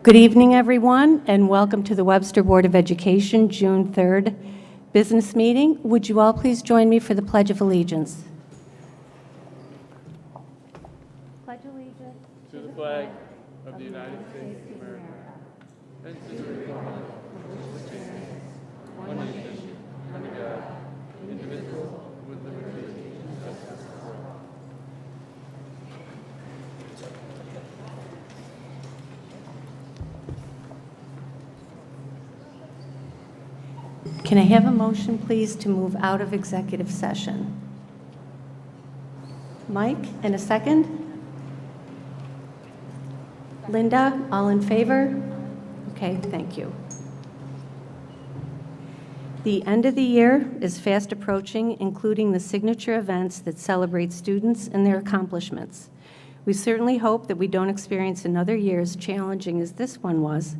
Good evening, everyone, and welcome to the Webster Board of Education June 3rd business meeting. Would you all please join me for the Pledge of Allegiance? Pledge allegiance to the flag of the United States of America and to the republic which stands one nation, under God, indivisible, with liberty and justice for all. Can I have a motion, please, to move out of executive session? Mike, and a second? Linda, all in favor? Okay, thank you. The end of the year is fast approaching, including the signature events that celebrate students and their accomplishments. We certainly hope that we don't experience another year as challenging as this one was.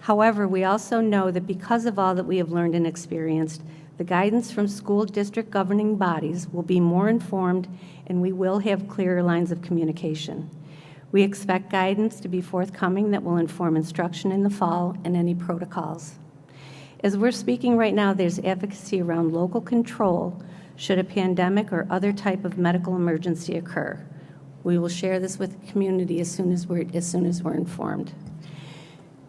However, we also know that because of all that we have learned and experienced, the guidance from school district governing bodies will be more informed, and we will have clearer lines of communication. We expect guidance to be forthcoming that will inform instruction in the fall and any protocols. As we're speaking right now, there's advocacy around local control should a pandemic or other type of medical emergency occur. We will share this with the community as soon as we're informed.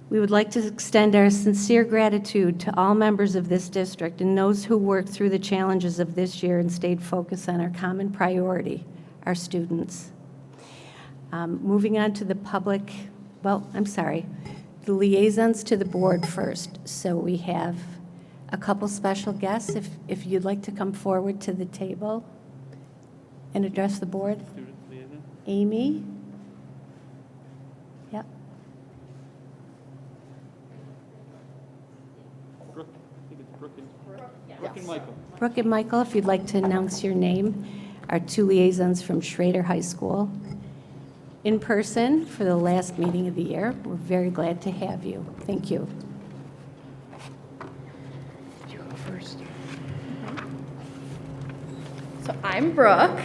We would like to extend our sincere gratitude to all members of this district and those who worked through the challenges of this year and stayed focused on our common priority, our students. Moving on to the the liaisons to the board first. So we have a couple special guests. If you'd like to come forward to the table and address the board. Student liaison? Amy. Yep. Brooke, I think it's Brooke and Michael. Brooke and Michael, if you'd like to announce your name, our two liaisons from Schrader High School. In person for the last meeting of the year. We're very glad to have you. Thank you. You go first. So I'm Brooke.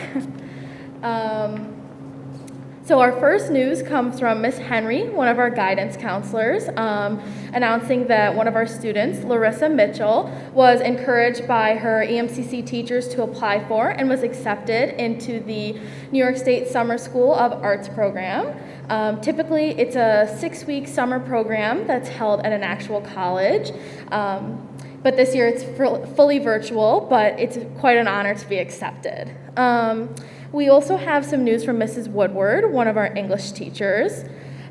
So our first news comes from Miss Henry, one of our guidance counselors, announcing that one of our students, Larissa Mitchell, was encouraged by her EMCC teachers to apply for and was accepted into the New York State Summer School of Arts program. Typically, it's a 6-week summer program that's held at an actual college. But this year it's fully virtual, but it's quite an honor to be accepted. We also have some news from Mrs. Woodward, one of our English teachers,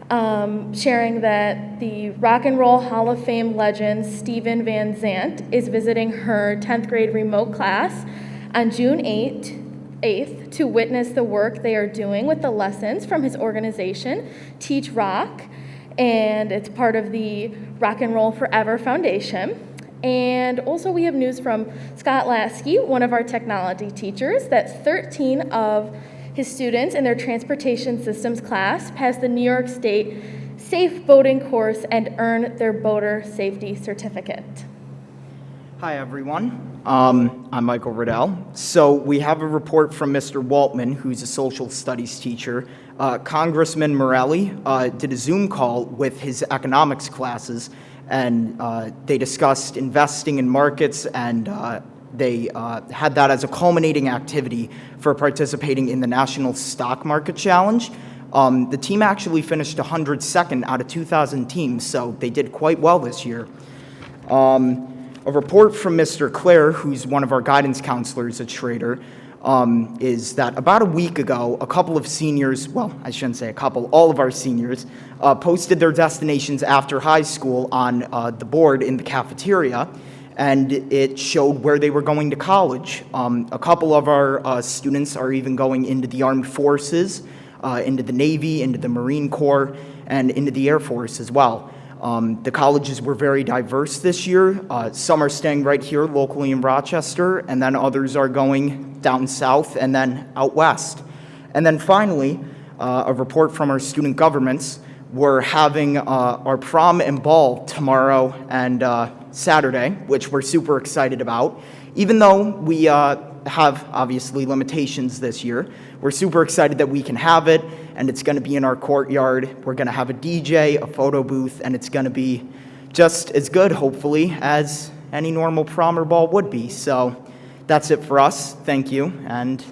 sharing that the Rock and Roll Hall of Fame legend Steven Van Zandt is visiting her 10th grade remote class on June 8th to witness the work they are doing with the lessons from his organization, Teach Rock, and it's part of the Rock and Roll Forever Foundation. And also we have news from Scott Lasky, one of our technology teachers, that 13 of his students in their transportation systems class passed the New York State Safe Boating course and earned their boater safety certificate. Hi, everyone. I'm Michael Riddell. So we have a report from Mr. Waltman, who's a social studies teacher. Congressman Morelli did a Zoom call with his economics classes, and they discussed investing in markets, and they had that as a culminating activity for participating in the National Stock Market Challenge. The team actually finished 102nd out of 2,000 teams, so they did quite well this year. A report from Mr. Clare, who's one of our guidance counselors at Schrader, is that about a week ago, a couple of seniors, well, I shouldn't say a couple, all of our seniors, posted their destinations after high school on the board in the cafeteria, and it showed where they were going to college. A couple of our students are even going into the Armed Forces, into the Navy, into the Marine Corps, and into the Air Force as well. The colleges were very diverse this year. Some are staying right here locally in Rochester, and then others are going down south and then out west. And then finally, a report from our student governments. We're having our prom and ball tomorrow and Saturday, which we're super excited about. Even though we have obviously limitations this year. We're super excited that we can have it, and it's going to be in our courtyard. We're going to have a DJ, a photo booth, and it's going to be just as good, hopefully, as any normal prom or ball would be. So that's it for us. Thank you, and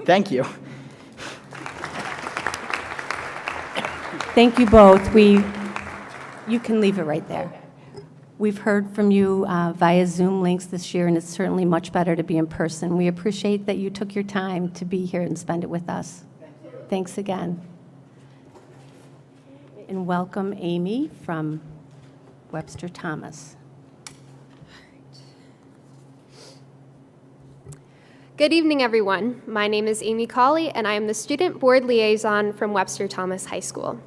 thank you. Thank you both. You can leave it right there. We've heard from you via Zoom links this year, and it's certainly much better to be in person. We appreciate that you took your time to be here and spend it with us. Thanks again. And welcome Amy from Webster Thomas. Good evening, everyone. My name is Amy Colley, and I am the Student Board Liaison from Webster Thomas High School.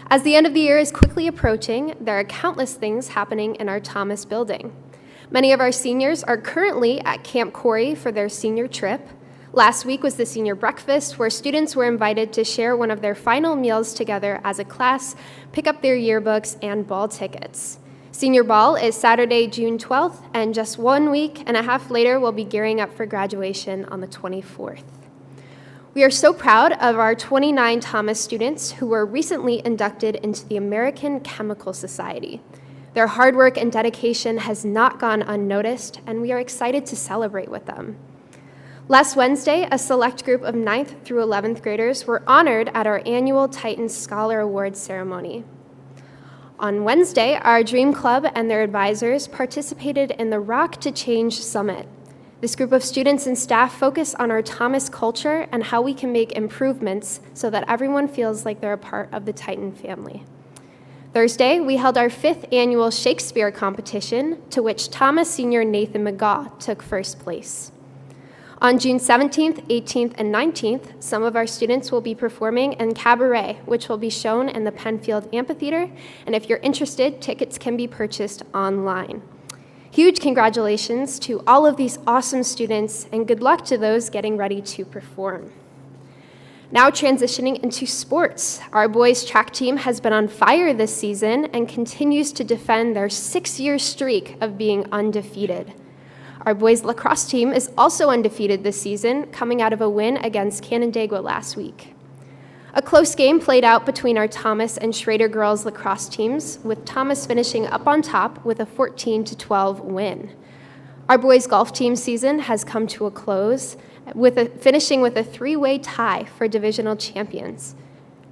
As the end of the year is quickly approaching, there are countless things happening in our Thomas building. Many of our seniors are currently at Camp Corey for their senior trip. Last week was the senior breakfast, where students were invited to share one of their final meals together as a class, pick up their yearbooks and ball tickets. Senior ball is Saturday, June 12th, and just 1 week and a half later, we'll be gearing up for graduation on the 24th. We are so proud of our 29 Thomas students who were recently inducted into the American Chemical Society. Their hard work and dedication has not gone unnoticed, and we are excited to celebrate with them. Last Wednesday, a select group of 9th through 11th graders were honored at our annual Titan Scholar Awards ceremony. On Wednesday, our Dream Club and their advisors participated in the Rock to Change Summit. This group of students and staff focus on our Thomas culture and how we can make improvements so that everyone feels like they're a part of the Titan family. Thursday, we held our 5th annual Shakespeare competition, to which Thomas senior Nathan McGaw took first place. On June 17th, 18th, and 19th, some of our students will be performing in Cabaret, which will be shown in the Penfield Amphitheater, and if you're interested, tickets can be purchased online. Huge congratulations to all of these awesome students, and good luck to those getting ready to perform. Now transitioning into sports, our boys track team has been on fire this season and continues to defend their 6-year streak of being undefeated. Our boys lacrosse team is also undefeated this season, coming out of a win against Canandaigua last week. A close game played out between our Thomas and Schrader girls lacrosse teams, with Thomas finishing up on top with a 14-12 win. Our boys golf team season has come to a close, finishing with a 3-way tie for divisional champions.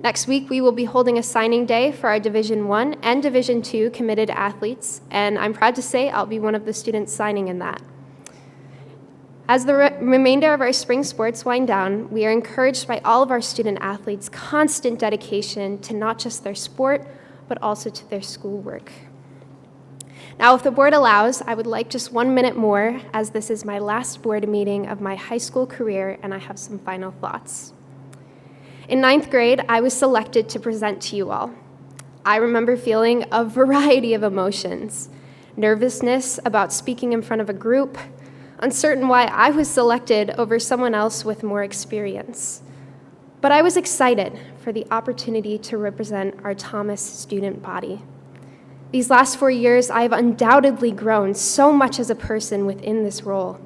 Next week, we will be holding a signing day for our Division I and Division II committed athletes, and I'm proud to say I'll be one of the students signing in that. As the remainder of our spring sports wind down, we are encouraged by all of our student athletes' constant dedication to not just their sport, but also to their schoolwork. Now, if the board allows, I would like just 1 minute more, as this is my last board meeting of my high school career, and I have some final thoughts. In 9th grade, I was selected to present to you all. I remember feeling a variety of emotions: nervousness about speaking in front of a group, uncertain why I was selected over someone else with more experience. But I was excited for the opportunity to represent our Thomas student body. These last 4 years, I have undoubtedly grown so much as a person within this role.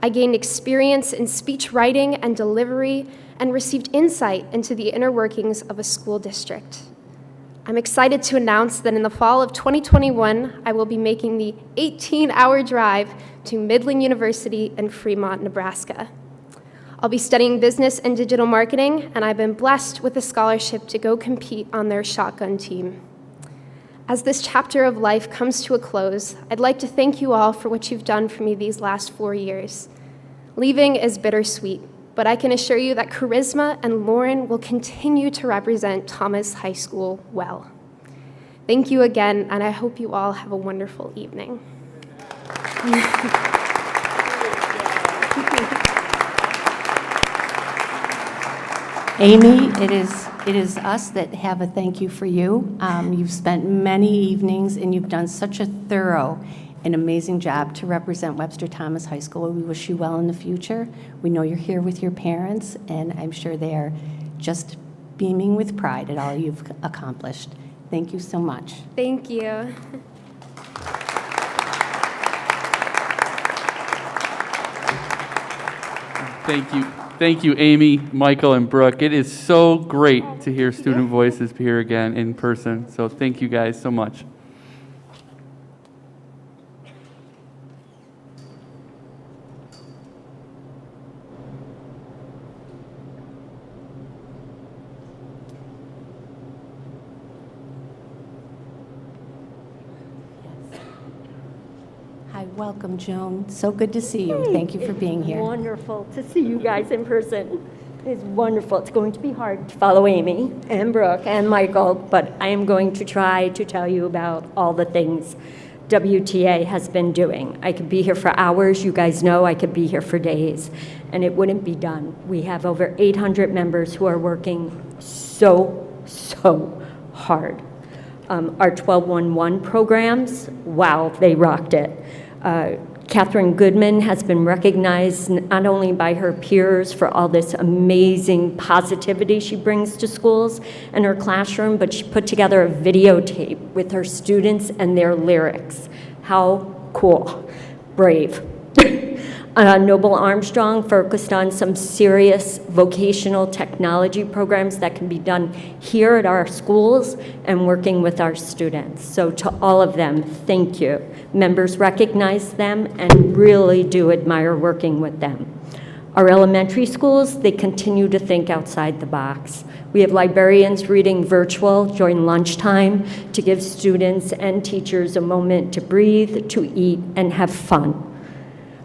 I gained experience in speech writing and delivery and received insight into the inner workings of a school district. I'm excited to announce that in the fall of 2021, I will be making the 18-hour drive to Midland University in Fremont, Nebraska. I'll be studying business and digital marketing, and I've been blessed with a scholarship to go compete on their shotgun team. As this chapter of life comes to a close, I'd like to thank you all for what you've done for me these last 4 years. Leaving is bittersweet, but I can assure you that Charisma and Lauren will continue to represent Thomas High School well. Thank you again, and I hope you all have a wonderful evening. Amy, it is us that have a thank you for you. You've spent many evenings, and you've done such a thorough and amazing job to represent Webster Thomas High School. We wish you well in the future. We know you're here with your parents, and I'm sure they are just beaming with pride at all you've accomplished. Thank you so much. Thank you. Thank you. Thank you, Amy, Michael, and Brooke. It is so great to hear student voices here again in person. So thank you guys so much. Hi, welcome, Joan. So good to see you. Thank you for being here. Wonderful to see you guys in person. It's wonderful. It's going to be hard to follow Amy and Brooke and Michael, but I am going to try to tell you about all the things WTA has been doing. I could be here for hours. You guys know I could be here for days, and it wouldn't be done. We have over 800 members who are working so hard. Our 1211 programs, wow, they rocked it. Catherine Goodman has been recognized not only by her peers for all this amazing positivity she brings to schools and her classroom, but she put together a videotape with her students and their lyrics. How cool. Brave. Noble Armstrong focused on some serious vocational technology programs that can be done here at our schools and working with our students. So to all of them, thank you. Members recognize them and really do admire working with them. Our elementary schools, they continue to think outside the box. We have librarians reading virtual during lunchtime to give students and teachers a moment to breathe, to eat, and have fun.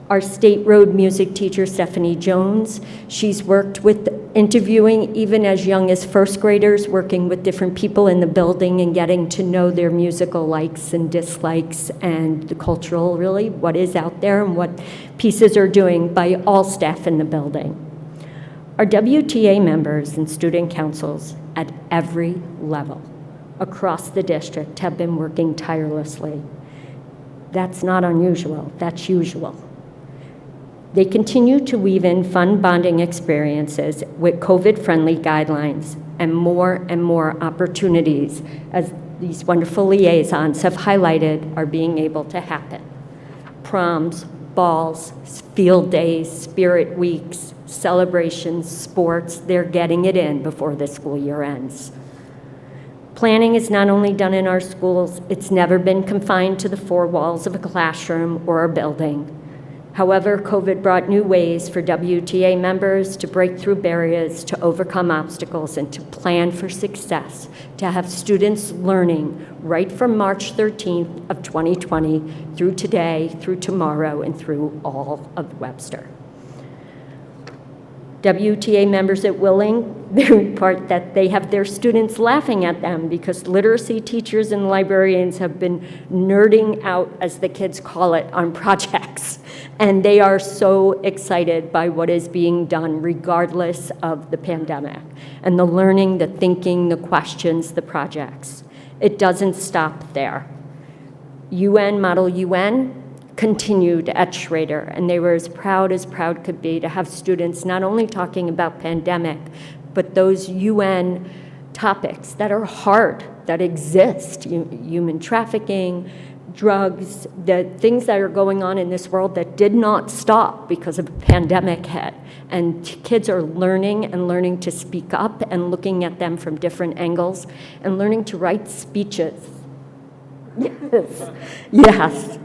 Our state road music teacher, Stephanie Jones, she's worked with interviewing even as young as first graders, working with different people in the building and getting to know their musical likes and dislikes and the cultural, really, what is out there and what pieces are doing by all staff in the building. Our WTA members and student councils at every level across the district have been working tirelessly. That's not unusual, that's usual. They continue to weave in fun bonding experiences with COVID-friendly guidelines and more opportunities, as these wonderful liaisons have highlighted, are being able to happen. Proms, balls, field days, spirit weeks, celebrations, sports, they're getting it in before the school year ends. Planning is not only done in our schools, it's never been confined to the four walls of a classroom or a building. However, COVID brought new ways for WTA members to break through barriers, to overcome obstacles, and to plan for success, to have students learning right from March 13th of 2020 through today, through tomorrow, and through all of Webster. WTA members at Willing, they report that they have their students laughing at them because literacy teachers and librarians have been nerding out, as the kids call it, on projects. And they are so excited by what is being done regardless of the pandemic and the learning, the thinking, the questions, the projects. It doesn't stop there. UN, Model UN, continued at Schrader, and they were as proud could be to have students not only talking about pandemic, but those UN topics that are hard, that exist, human trafficking, drugs, the things that are going on in this world that did not stop because of a pandemic hit. And kids are learning and learning to speak up and looking at them from different angles and learning to write speeches. Yes.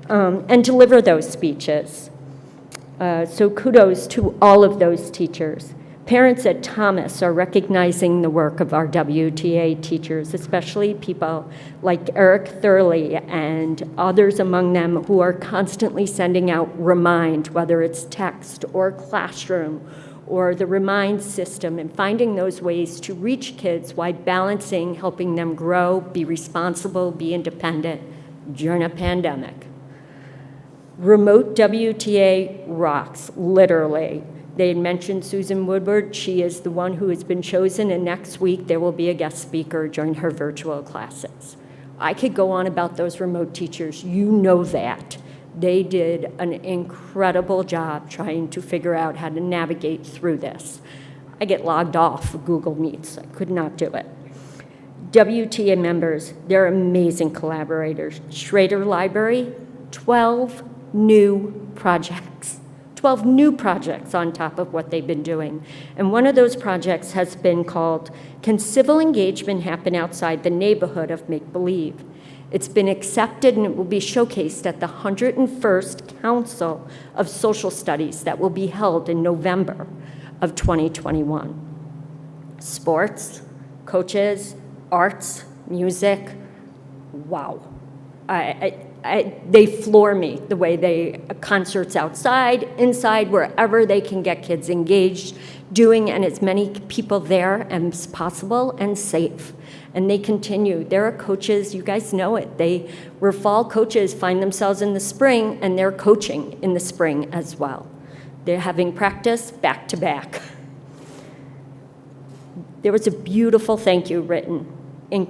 And deliver those speeches. So kudos to all of those teachers. Parents at Thomas are recognizing the work of our WTA teachers, especially people like Eric Thurley and others among them who are constantly sending out Remind, whether it's text or classroom or the Remind system, and finding those ways to reach kids while balancing helping them grow, be responsible, be independent during a pandemic. Remote WTA rocks, literally. They had mentioned Susan Woodward. She is the one who has been chosen, and next week there will be a guest speaker during her virtual classes. I could go on about those remote teachers. You know that. They did an incredible job trying to figure out how to navigate through this. I get logged off of Google Meets. I could not do it. WTA members, they're amazing collaborators. Schrader Library, 12 new projects. 12 new projects on top of what they've been doing. And one of those projects has been called, Can Civil Engagement Happen Outside the Neighborhood of Make-Believe? It's been accepted and it will be showcased at the 101st Council of Social Studies that will be held in November of 2021. Sports, coaches, arts, music, wow. They floor me the way concerts outside, inside, wherever they can get kids engaged, doing and as many people there as possible and safe. And they continue. There are coaches, you guys know it, where fall coaches find themselves in the spring and they're coaching in the spring as well. They're having practice back to back. There was a beautiful thank you written in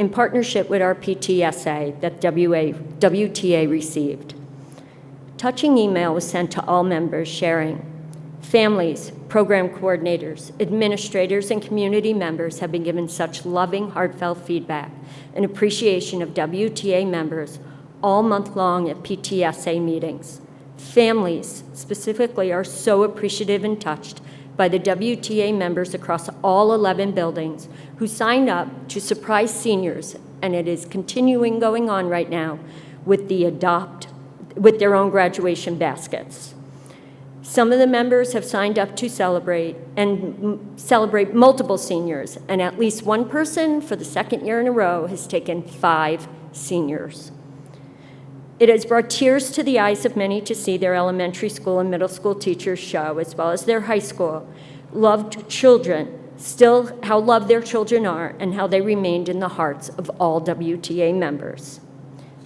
partnership with our PTSA that WTA received. Touching email was sent to all members sharing. Families, program coordinators, administrators, and community members have been given such loving, heartfelt feedback and appreciation of WTA members all month long at PTSA meetings. Families, specifically, are so appreciative and touched by the WTA members across all 11 buildings who signed up to surprise seniors, and it is continuing going on right now with their own graduation baskets. Some of the members have signed up to celebrate multiple seniors, and at least one person for the second year in a row has taken 5 seniors. It has brought tears to the eyes of many to see their elementary school and middle school teachers show, as well as their high school, loved children, still how loved their children are, and how they remained in the hearts of all WTA members.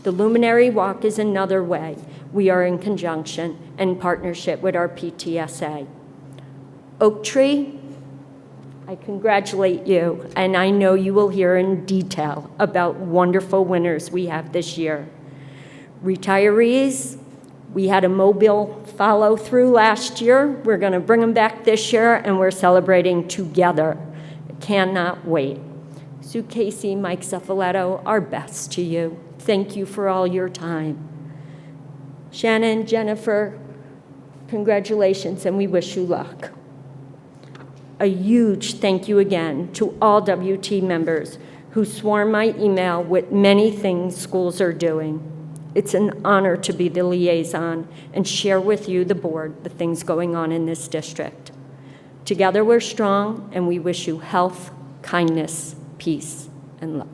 The Luminary Walk is another way we are in conjunction and partnership with our PTSA. Oak Tree, I congratulate you, and I know you will hear in detail about wonderful winners we have this year. Retirees, we had a mobile follow-through last year. We're going to bring them back this year, and we're celebrating together. Cannot wait. Sue Casey, Mike Zuffaletto, our best to you. Thank you for all your time. Shannon, Jennifer, congratulations, and we wish you luck. A huge thank you again to all WT members who swarm my email with many things schools are doing. It's an honor to be the liaison and share with you, the board, the things going on in this district. Together we're strong, and we wish you health, kindness, peace, and love.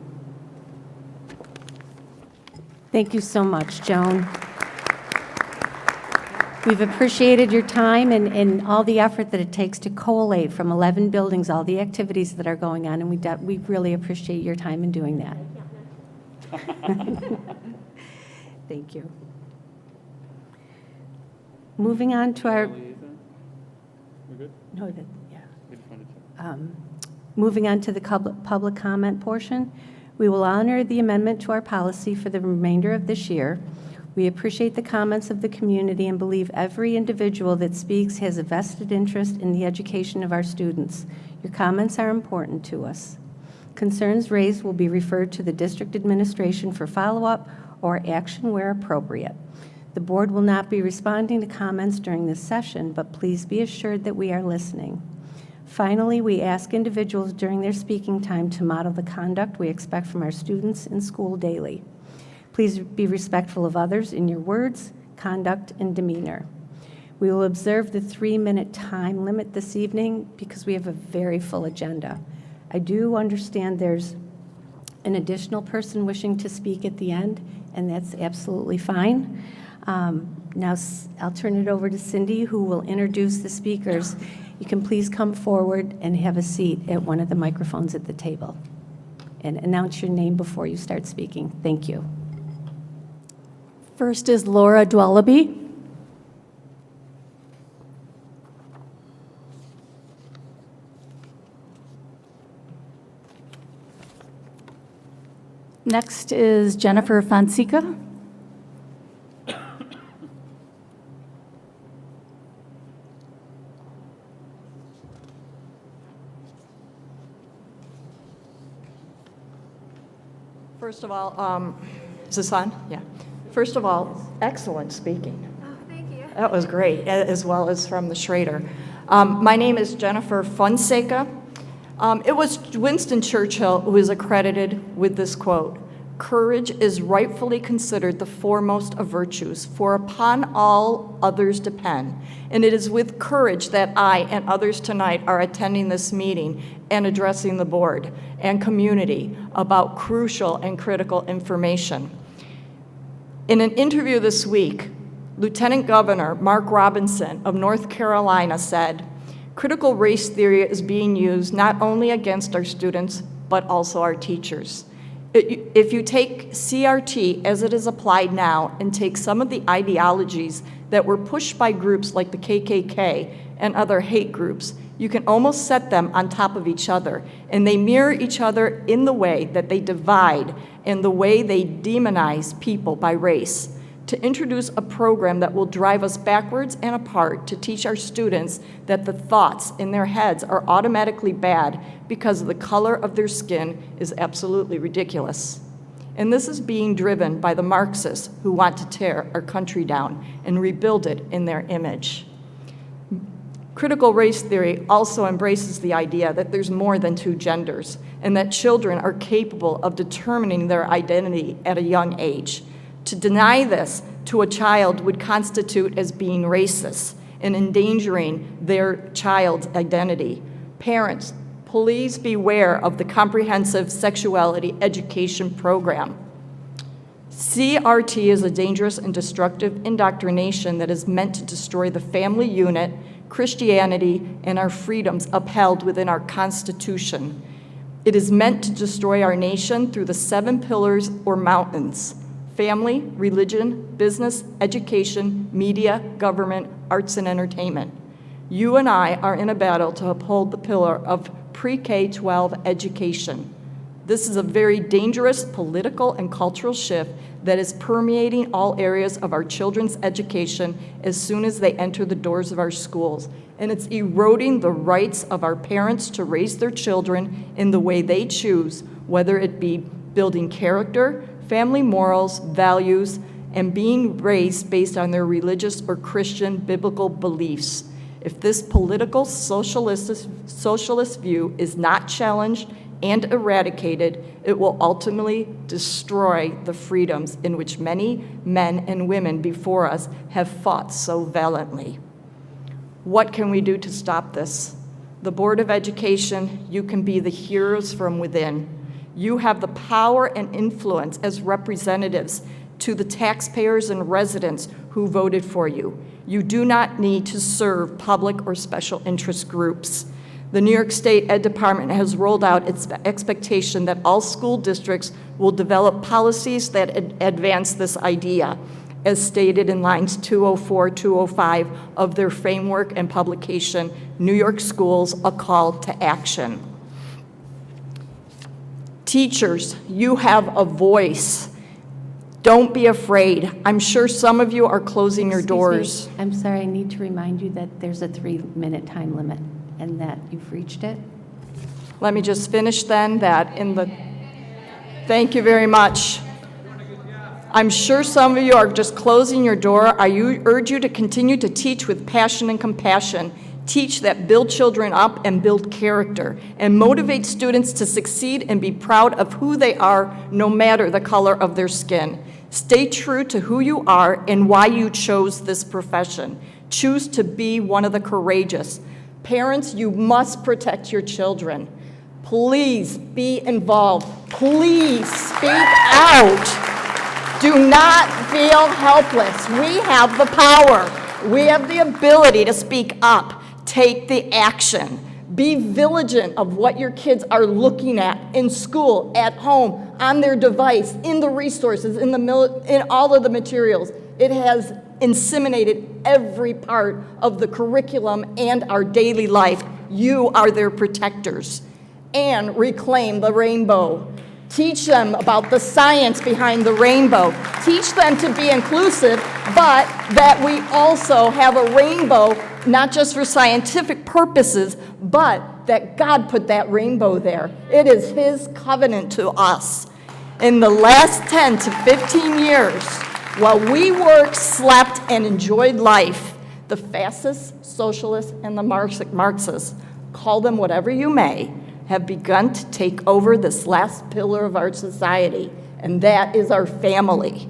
Thank you so much, Joan. We've appreciated your time and all the effort that it takes to collate from 11 buildings, all the activities that are going on, and we really appreciate your time in doing that. Thank you. Moving on to our... Liaison? We're good? No, that, yeah. We just wanted to. Moving on to the public comment portion, we will honor the amendment to our policy for the remainder of this year. We appreciate the comments of the community and believe every individual that speaks has a vested interest in the education of our students. Your comments are important to us. Concerns raised will be referred to the district administration for follow-up or action where appropriate. The board will not be responding to comments during this session, but please be assured that we are listening. Finally, we ask individuals during their speaking time to model the conduct we expect from our students in school daily. Please be respectful of others in your words, conduct, and demeanor. We will observe the 3-minute time limit this evening because we have a very full agenda. I do understand there's an additional person wishing to speak at the end, and that's absolutely fine. Now I'll turn it over to Cindy, who will introduce the speakers. You can please come forward and have a seat at one of the microphones at the table and announce your name before you start speaking. Thank you. First is Laura Dwellaby. Next is Jennifer Fonseca. First of all, is this on? Yeah. First of all, excellent speaking. Oh, thank you. That was great, as well as from the Schrader. My name is Jennifer Fonseca. It was Winston Churchill who is accredited with this quote: "Courage is rightfully considered the foremost of virtues, for upon all others depend." And it is with courage that I and others tonight are attending this meeting and addressing the board and community about crucial and critical information. In an interview this week, Lieutenant Governor Mark Robinson of North Carolina said, "Critical race theory is being used not only against our students, but also our teachers." If you take CRT as it is applied now and take some of the ideologies that were pushed by groups like the KKK and other hate groups, you can almost set them on top of each other, and they mirror each other in the way that they divide and the way they demonize people by race. To introduce a program that will drive us backwards and apart, to teach our students that the thoughts in their heads are automatically bad because of the color of their skin, is absolutely ridiculous. And this is being driven by the Marxists who want to tear our country down and rebuild it in their image. Critical race theory also embraces the idea that there's more than two genders and that children are capable of determining their identity at a young age. To deny this to a child would constitute as being racist and endangering their child's identity. Parents, please beware of the comprehensive sexuality education program. CRT is a dangerous and destructive indoctrination that is meant to destroy the family unit, Christianity, and our freedoms upheld within our Constitution. It is meant to destroy our nation through the 7 pillars or mountains: family, religion, business, education, media, government, arts, and entertainment. You and I are in a battle to uphold the pillar of pre-K-12 education. This is a very dangerous political and cultural shift that is permeating all areas of our children's education as soon as they enter the doors of our schools. And it's eroding the rights of our parents to raise their children in the way they choose, whether it be building character, family morals, values, and being raised based on their religious or Christian biblical beliefs. If this political socialist view is not challenged and eradicated, it will ultimately destroy the freedoms in which many men and women before us have fought so valiantly. What can we do to stop this? The Board of Education, you can be the heroes from within. You have the power and influence as representatives to the taxpayers and residents who voted for you. You do not need to serve public or special interest groups. The New York State Ed Department has rolled out its expectation that all school districts will develop policies that advance this idea, as stated in lines 204, 205 of their framework and publication, New York Schools, A Call to Action. Teachers, you have a voice. Don't be afraid. I'm sure some of you are closing your doors. Excuse me. I'm sorry, I need to remind you that there's a 3-minute time limit and that you've reached it. Let me just finish then Thank you very much. I'm sure some of you are just closing your door. I urge you to continue to teach with passion and compassion. Teach that build children up and build character, and motivate students to succeed and be proud of who they are, no matter the color of their skin. Stay true to who you are and why you chose this profession. Choose to be one of the courageous. Parents, you must protect your children. Please be involved. Please speak out. Do not feel helpless. We have the power. We have the ability to speak up. Take the action. Be vigilant of what your kids are looking at in school, at home, on their device, in the resources, in all of the materials. It has inseminated every part of the curriculum and our daily life. You are their protectors. And reclaim the rainbow. Teach them about the science behind the rainbow. Teach them to be inclusive, but that we also have a rainbow, not just for scientific purposes, but that God put that rainbow there. It is His covenant to us. In the last 10 to 15 years, while we worked, slept, and enjoyed life, the fascists, socialists, and the Marxists, call them whatever you may, have begun to take over this last pillar of our society, and that is our family,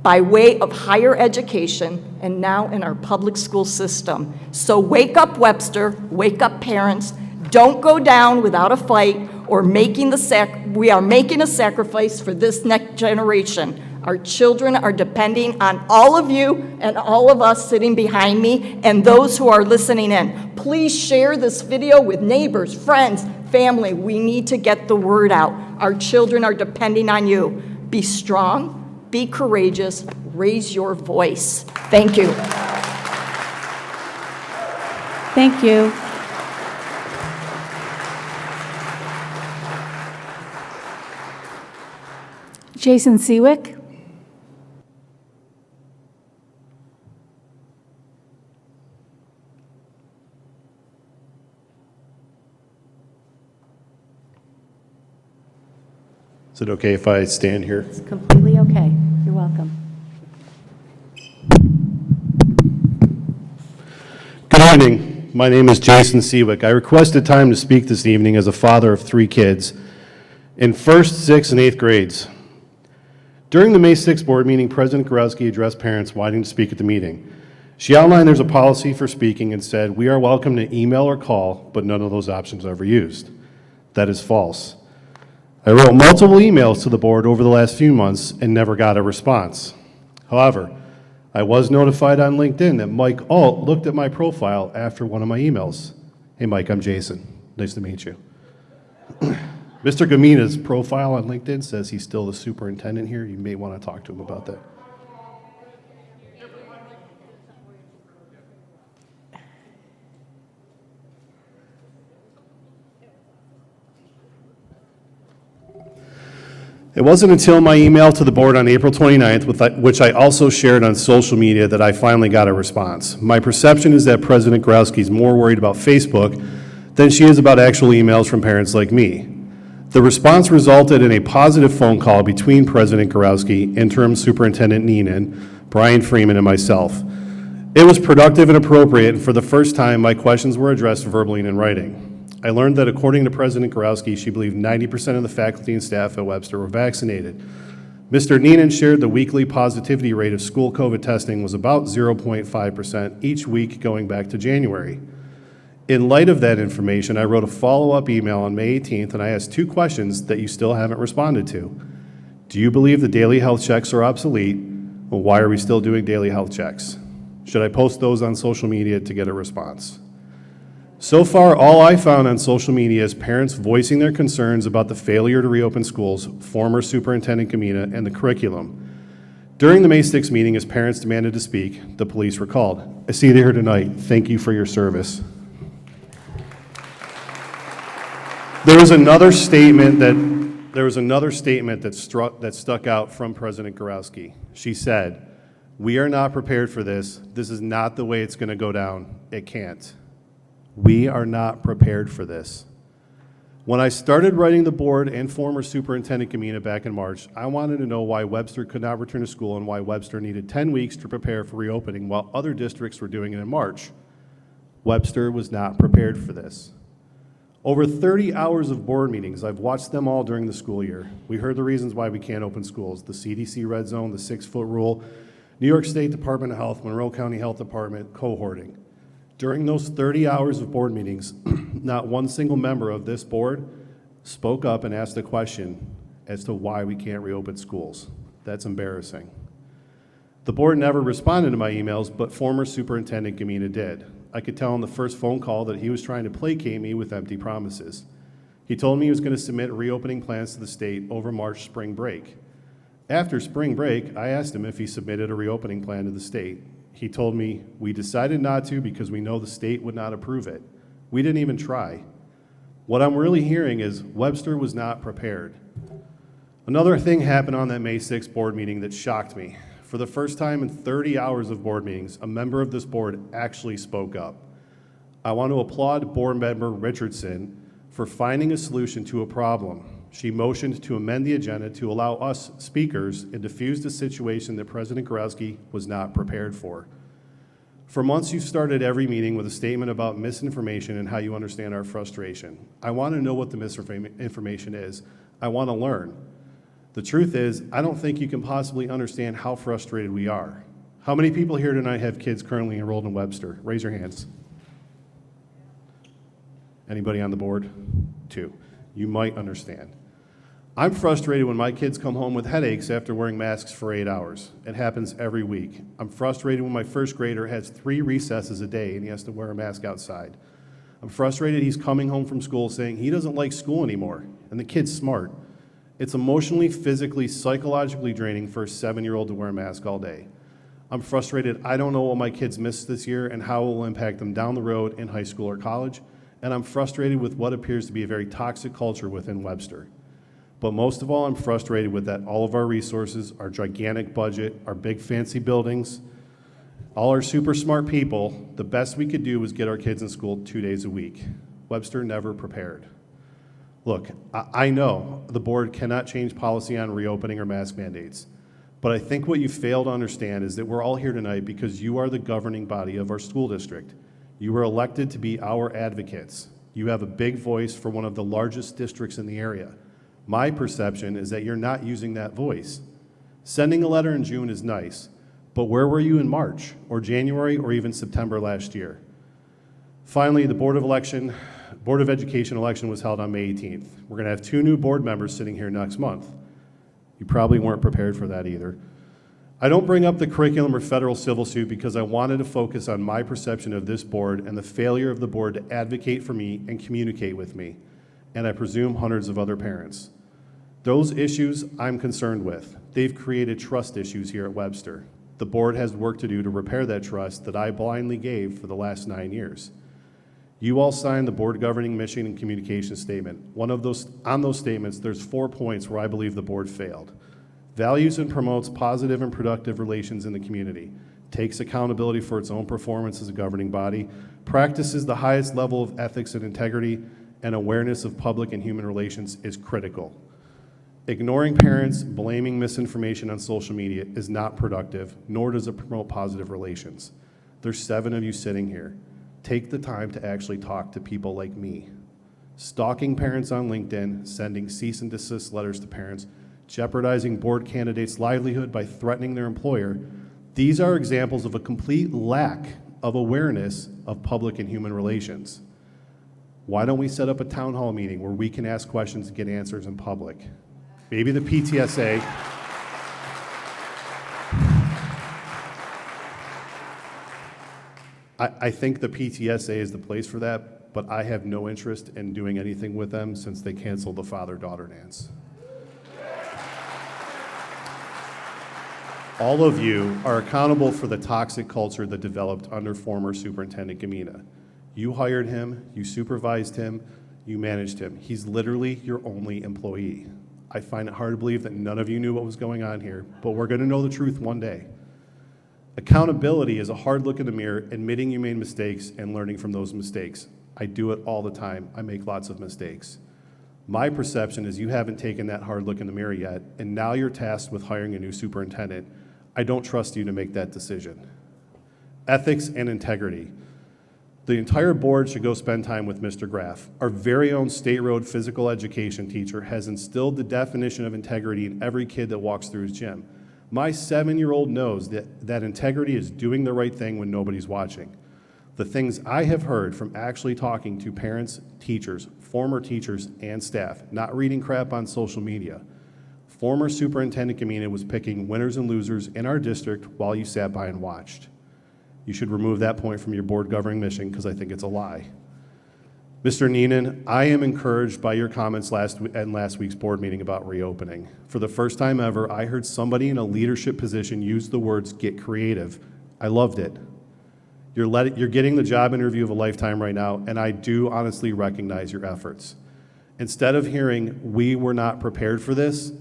by way of higher education and now in our public school system. So wake up, Webster, wake up, parents. Don't go down without a fight or we are making a sacrifice for this next generation. Our children are depending on all of you and all of us sitting behind me and those who are listening in. Please share this video with neighbors, friends, family. We need to get the word out. Our children are depending on you. Be strong. Be courageous, raise your voice. Thank you. Thank you. Jason Seawick. Is it okay if I stand here? It's completely okay. You're welcome. Good evening. My name is Jason Seawick. I requested time to speak this evening as a father of 3 kids in 1st, 6th, and 8th grades. During the May 6th board meeting, President Gorowski addressed parents wanting to speak at the meeting. She outlined there's a policy for speaking and said, we are welcome to email or call, but none of those options are ever used. That is false. I wrote multiple emails to the board over the last few months and never got a response. However, I was notified on LinkedIn that Mike Alt looked at my profile after one of my emails. Hey Mike, I'm Jason. Nice to meet you. Mr. Gamina's profile on LinkedIn says he's still the superintendent here. You may want to talk to him about that. It wasn't until my email to the board on April 29th, which I also shared on social media, that I finally got a response. My perception is that President Gorowski is more worried about Facebook than she is about actual emails from parents like me. The response resulted in a positive phone call between President Gorowski, Interim Superintendent Neenan, Brian Freeman, and myself. It was productive and appropriate, and for the first time, my questions were addressed verbally and in writing. I learned that according to President Gorowski, she believed 90% of the faculty and staff at Webster were vaccinated. Mr. Neenan shared the weekly positivity rate of school COVID testing was about 0.5% each week going back to January. In light of that information, I wrote a follow-up email on May 18th, and I asked 2 questions that you still haven't responded to. Do you believe the daily health checks are obsolete? Well, why are we still doing daily health checks? Should I post those on social media to get a response? So far, all I found on social media is parents voicing their concerns about the failure to reopen schools, former Superintendent Gamina, and the curriculum. During the May 6th meeting, as parents demanded to speak, the police were called. I see you here tonight. Thank you for your service. There was another statement that stuck out from President Gorowski. She said, "We are not prepared for this. This is not the way it's going to go down. It can't." We are not prepared for this. When I started writing the board and former Superintendent Gamina back in March, I wanted to know why Webster could not return to school and why Webster needed 10 weeks to prepare for reopening while other districts were doing it in March. Webster was not prepared for this. Over 30 hours of board meetings, I've watched them all during the school year. We heard the reasons why we can't open schools: the CDC red zone, the 6-foot rule, New York State Department of Health, Monroe County Health Department, cohorting. During those 30 hours of board meetings, not one single member of this board spoke up and asked a question as to why we can't reopen schools. That's embarrassing. The board never responded to my emails, but former Superintendent Gamina did. I could tell on the first phone call that he was trying to placate me with empty promises. He told me he was going to submit reopening plans to the state over March spring break. After spring break, I asked him if he submitted a reopening plan to the state. He told me, "We decided not to because we know the state would not approve it. We didn't even try." What I'm really hearing is Webster was not prepared. Another thing happened on that May 6th board meeting that shocked me. For the first time in 30 hours of board meetings, a member of this board actually spoke up. I want to applaud board member Richardson for finding a solution to a problem. She motioned to amend the agenda to allow us speakers and diffuse a situation that President Gorowski was not prepared for. For months, you've started every meeting with a statement about misinformation and how you understand our frustration. I want to know what the misinformation is. I want to learn. The truth is, I don't think you can possibly understand how frustrated we are. How many people here tonight have kids currently enrolled in Webster? Raise your hands. Anybody on the board? 2. You might understand. I'm frustrated when my kids come home with headaches after wearing masks for 8 hours. It happens every week. I'm frustrated when my first grader has 3 recesses a day and he has to wear a mask outside. I'm frustrated he's coming home from school saying he doesn't like school anymore, and the kid's smart. It's emotionally, physically, psychologically draining for a 7-year-old to wear a mask all day. I'm frustrated I don't know what my kids missed this year and how it will impact them down the road in high school or college, and I'm frustrated with what appears to be a very toxic culture within Webster. But most of all, I'm frustrated with that all of our resources, our gigantic budget, our big fancy buildings, all our super smart people, the best we could do was get our kids in school 2 days a week. Webster never prepared. Look, I know the board cannot change policy on reopening or mask mandates, but I think what you fail to understand is that we're all here tonight because you are the governing body of our school district. You were elected to be our advocates. You have a big voice for one of the largest districts in the area. My perception is that you're not using that voice. Sending a letter in June is nice, but where were you in March or January or even September last year? Finally, the Board of Education election was held on May 18th. We're going to have 2 new board members sitting here next month. You probably weren't prepared for that either. I don't bring up the curriculum or federal civil suit because I wanted to focus on my perception of this board and the failure of the board to advocate for me and communicate with me, and I presume hundreds of other parents. Those issues I'm concerned with. They've created trust issues here at Webster. The board has work to do to repair that trust that I blindly gave for the last 9 years. You all signed the board governing mission and communication statement. On those statements, there's 4 points where I believe the board failed. Values and promotes positive and productive relations in the community, takes accountability for its own performance as a governing body, practices the highest level of ethics and integrity, and awareness of public and human relations is critical. Ignoring parents, blaming misinformation on social media is not productive, nor does it promote positive relations. There's 7 of you sitting here. Take the time to actually talk to people like me. Stalking parents on LinkedIn, sending cease and desist letters to parents, jeopardizing board candidates' livelihood by threatening their employer, these are examples of a complete lack of awareness of public and human relations. Why don't we set up a town hall meeting where we can ask questions and get answers in public? Maybe the PTSA. I think the PTSA is the place for that, but I have no interest in doing anything with them since they canceled the father-daughter dance. All of you are accountable for the toxic culture that developed under former Superintendent Gamina. You hired him, you supervised him, you managed him. He's literally your only employee. I find it hard to believe that none of you knew what was going on here, but we're going to know the truth one day. Accountability is a hard look in the mirror, admitting you made mistakes and learning from those mistakes. I do it all the time. I make lots of mistakes. My perception is you haven't taken that hard look in the mirror yet, and now you're tasked with hiring a new superintendent. I don't trust you to make that decision. Ethics and integrity. The entire board should go spend time with Mr. Graff. Our very own state road physical education teacher has instilled the definition of integrity in every kid that walks through his gym. My 7-year-old knows that integrity is doing the right thing when nobody's watching. The things I have heard from actually talking to parents, teachers, former teachers, and staff, not reading crap on social media. Former Superintendent Gamina was picking winners and losers in our district while you sat by and watched. You should remove that point from your board governing mission because I think it's a lie. Mr. Neenan, I am encouraged by your comments last week's board meeting about reopening. For the first time ever, I heard somebody in a leadership position use the words "get creative." I loved it. You're getting the job interview of a lifetime right now, and I do honestly recognize your efforts. Instead of hearing, "we were not prepared for this,"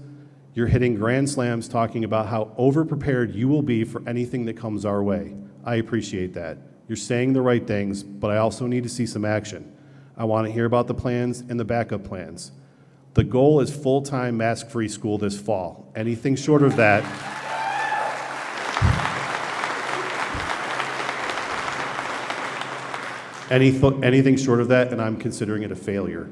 you're hitting grand slams talking about how over-prepared you will be for anything that comes our way. I appreciate that. You're saying the right things, but I also need to see some action. I want to hear about the plans and the backup plans. The goal is full-time mask-free school this fall. Anything short of that, anything short of that, and I'm considering it a failure.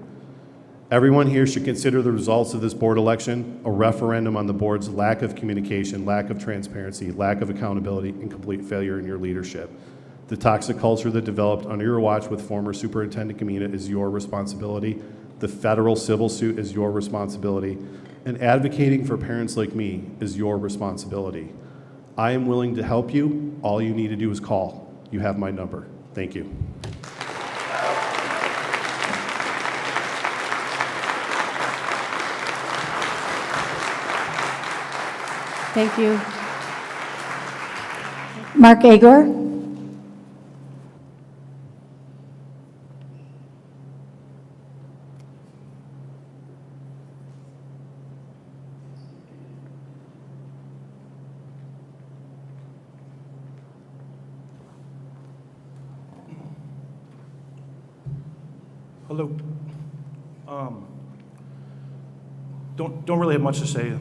Everyone here should consider the results of this board election a referendum on the board's lack of communication, lack of transparency, lack of accountability, and complete failure in your leadership. The toxic culture that developed under your watch with former Superintendent Kamina is your responsibility. The federal civil suit is your responsibility. And advocating for parents like me is your responsibility. I am willing to help you. All you need to do is call. You have my number. Thank you. Thank you. Mark Agor? Hello. Don't really have much to say.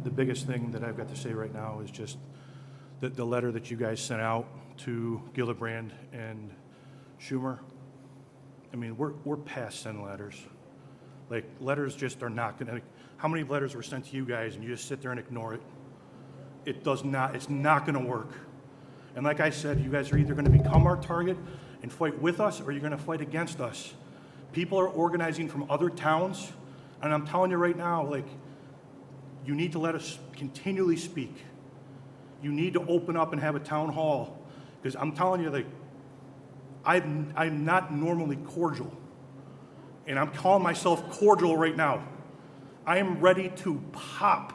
The biggest thing that I've got to say right now is just the letter that you guys sent out to Gillibrand and Schumer. I mean, we're past sending letters. Like, letters just are not gonna, how many letters were sent to you guys and you just sit there and ignore it? It's not gonna work. And like I said, you guys are either gonna become our target and fight with us, or you're gonna fight against us. People are organizing from other towns, and I'm telling you right now, like, you need to let us continually speak. You need to open up and have a town hall, because I'm telling you, like, I'm not normally cordial, and I'm calling myself cordial right now. I am ready to pop,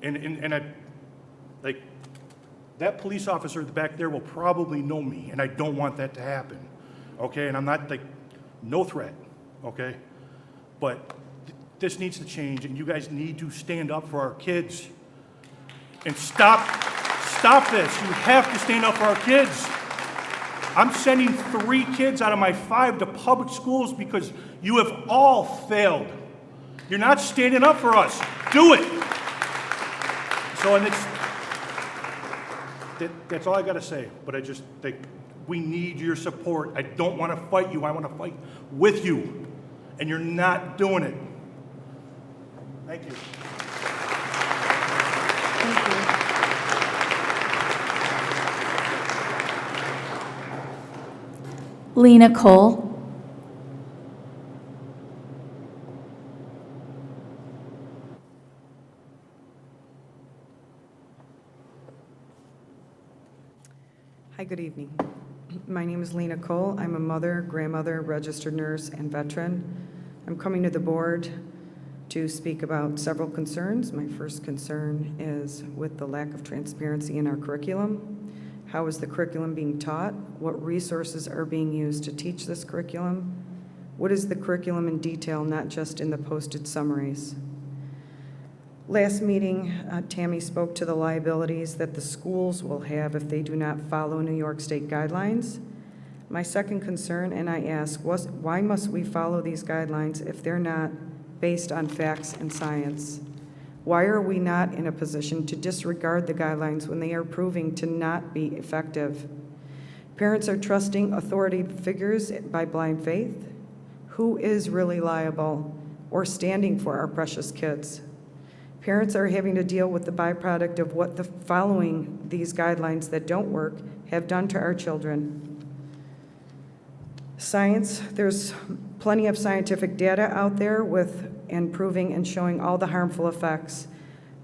and I, like, that police officer back there will probably know me, and I don't want that to happen, okay? And I'm not, like, no threat, okay? But this needs to change, and you guys need to stand up for our kids and stop this. You have to stand up for our kids. I'm sending 3 kids out of my 5 to public schools because you have all failed. You're not standing up for us. Do it. So, and that's all I got to say. But I just think we need your support. I don't want to fight you. I want to fight with you. And you're not doing it. Thank you. Thank you. Lena Cole? Hi, good evening. My name is Lena Cole. I'm a mother, grandmother, registered nurse, and veteran. I'm coming to the board to speak about several concerns. My first concern is with the lack of transparency in our curriculum. How is the curriculum being taught? What resources are being used to teach this curriculum? What is the curriculum in detail, not just in the posted summaries? Last meeting, Tammy spoke to the liabilities that the schools will have if they do not follow New York State guidelines. My second concern, and I ask, why must we follow these guidelines if they're not based on facts and science? Why are we not in a position to disregard the guidelines when they are proving to not be effective? Parents are trusting authority figures by blind faith. Who is really liable or standing for our precious kids? Parents are having to deal with the byproduct of what the following these guidelines that don't work have done to our children. Science, there's plenty of scientific data out there and proving and showing all the harmful effects.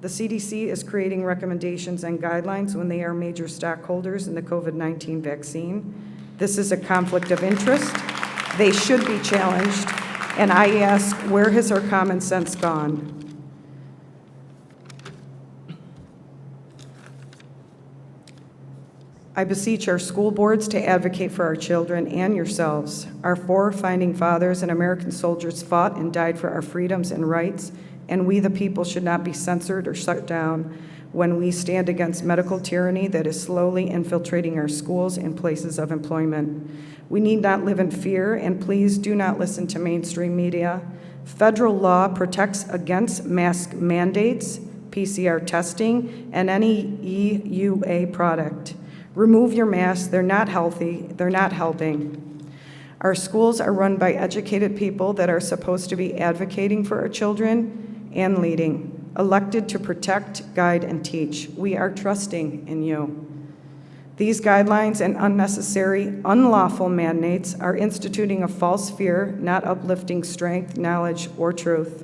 The CDC is creating recommendations and guidelines when they are major stockholders in the COVID-19 vaccine. This is a conflict of interest. They should be challenged. And I ask, where has our common sense gone? I beseech our school boards to advocate for our children and yourselves. Our 4 founding fathers and American soldiers fought and died for our freedoms and rights, and we the people should not be censored or shut down when we stand against medical tyranny that is slowly infiltrating our schools and places of employment. We need not live in fear, and please do not listen to mainstream media. Federal law protects against mask mandates, PCR testing, and any EUA product. Remove your masks. They're not healthy. They're not helping. Our schools are run by educated people that are supposed to be advocating for our children and leading, elected to protect, guide, and teach. We are trusting in you. These guidelines and unnecessary, unlawful mandates are instituting a false fear, not uplifting strength, knowledge, or truth.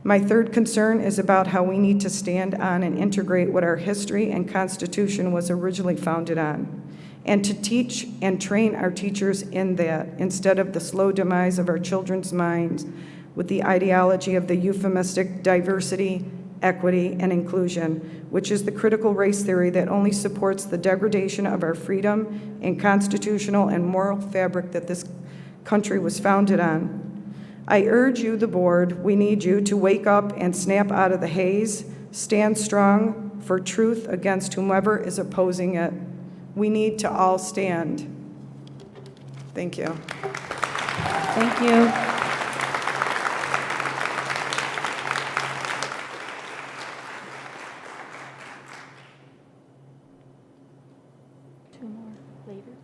My third concern is about how we need to stand on and integrate what our history and Constitution was originally founded on, and to teach and train our teachers in that instead of the slow demise of our children's minds with the ideology of the euphemistic diversity, equity, and inclusion, which is the critical race theory that only supports the degradation of our freedom and constitutional and moral fabric that this country was founded on. I urge you, the board, we need you to wake up and snap out of the haze, stand strong for truth against whomever is opposing it. We need to all stand. Thank you. Thank you. Two more later.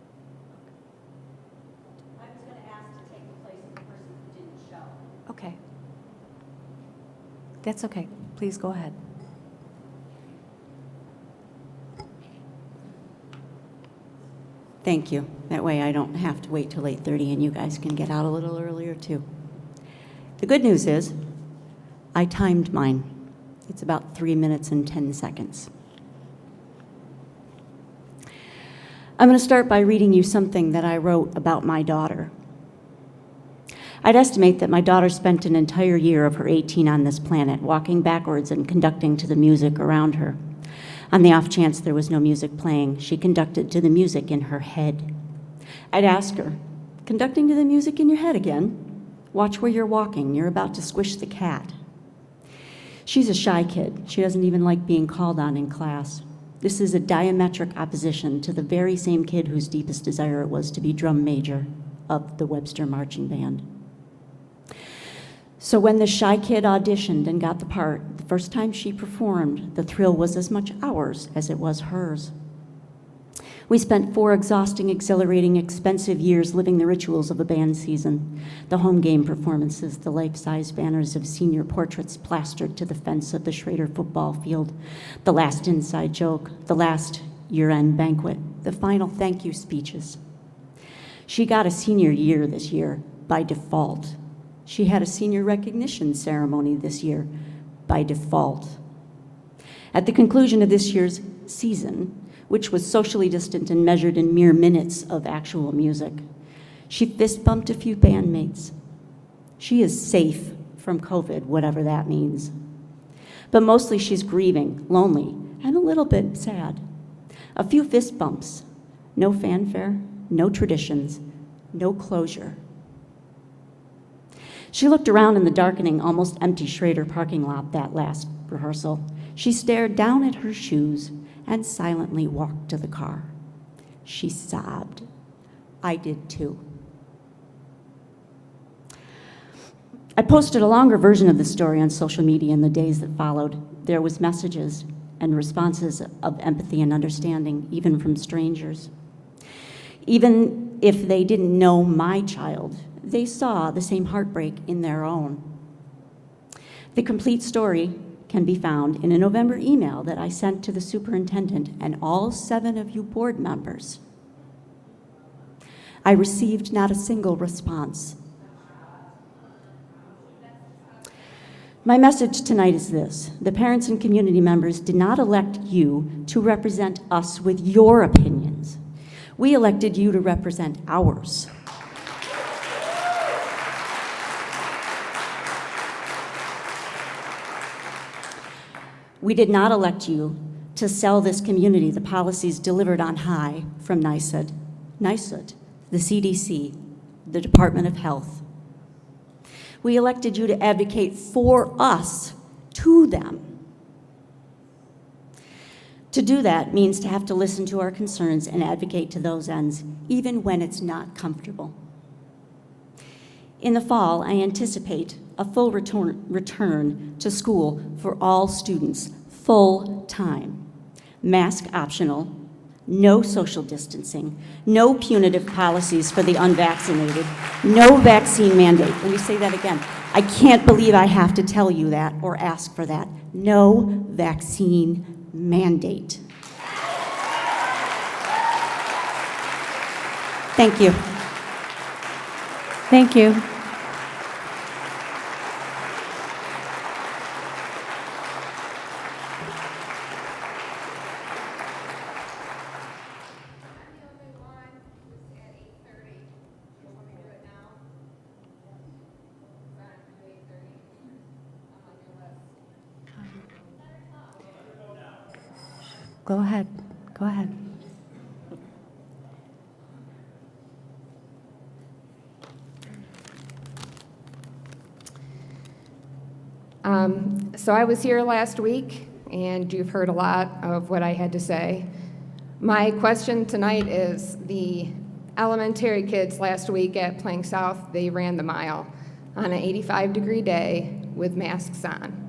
I was going to ask to take the place of the person who didn't show. Okay. That's okay. Please go ahead. Thank you. That way I don't have to wait till 8:30 and you guys can get out a little earlier too. The good news is I timed mine. It's about 3 minutes and 10 seconds. I'm going to start by reading you something that I wrote about my daughter. I'd estimate that my daughter spent an entire year of her 18 on this planet walking backwards and conducting to the music around her. On the off chance there was no music playing, she conducted to the music in her head. I'd ask her, conducting to the music in your head again? Watch where you're walking. You're about to squish the cat. She's a shy kid. She doesn't even like being called on in class. This is a diametric opposition to the very same kid whose deepest desire it was to be drum major of the Webster Marching Band. So when the shy kid auditioned and got the part, the first time she performed, the thrill was as much ours as it was hers. We spent 4 exhausting, exhilarating, expensive years living the rituals of a band season. The home game performances, the life-size banners of senior portraits plastered to the fence of the Schrader football field, the last inside joke, the last year-end banquet, the final thank you speeches. She got a senior year this year by default. She had a senior recognition ceremony this year by default. At the conclusion of this year's season, which was socially distant and measured in mere minutes of actual music, she fist bumped a few bandmates. She is safe from COVID, whatever that means. But mostly she's grieving, lonely, and a little bit sad. A few fist bumps, no fanfare, no traditions, no closure. She looked around in the darkening, almost empty Schrader parking lot that last rehearsal. She stared down at her shoes and silently walked to the car. She sobbed. I did too. I posted a longer version of the story on social media in the days that followed. There was messages and responses of empathy and understanding, even from strangers. Even if they didn't know my child, they saw the same heartbreak in their own. The complete story can be found in a November email that I sent to the superintendent and all 7 of you board members. I received not a single response. My message tonight is this: the parents and community members did not elect you to represent us with your opinions. We elected you to represent ours. We did not elect you to sell this community the policies delivered on high from NYSUD, the CDC, the Department of Health. We elected you to advocate for us to them. To do that means to have to listen to our concerns and advocate to those ends, even when it's not comfortable. In the fall, I anticipate a full return to school for all students, full time. Mask optional, no social distancing, no punitive policies for the unvaccinated, no vaccine mandate. Let me say that again. I can't believe I have to tell you that or ask for that. No vaccine mandate. Thank you. Thank you. Go ahead. Go ahead. So I was here last week, and you've heard a lot of what I had to say. My question tonight is the elementary kids last week at Plank South, they ran the mile on an 85-degree day with masks on.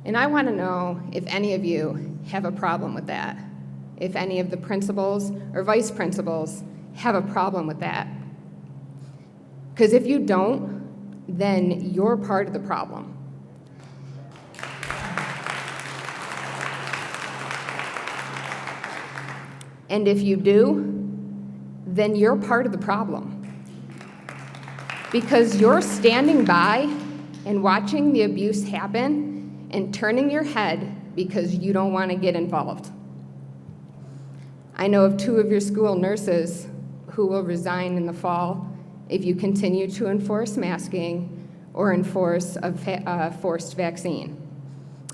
And I want to know if any of you have a problem with that, if any of the principals or vice principals have a problem with that. Because if you don't, then you're part of the problem. And if you do, then you're part of the problem. Because you're standing by and watching the abuse happen and turning your head because you don't want to get involved. I know of 2 of your school nurses who will resign in the fall if you continue to enforce masking or enforce a forced vaccine.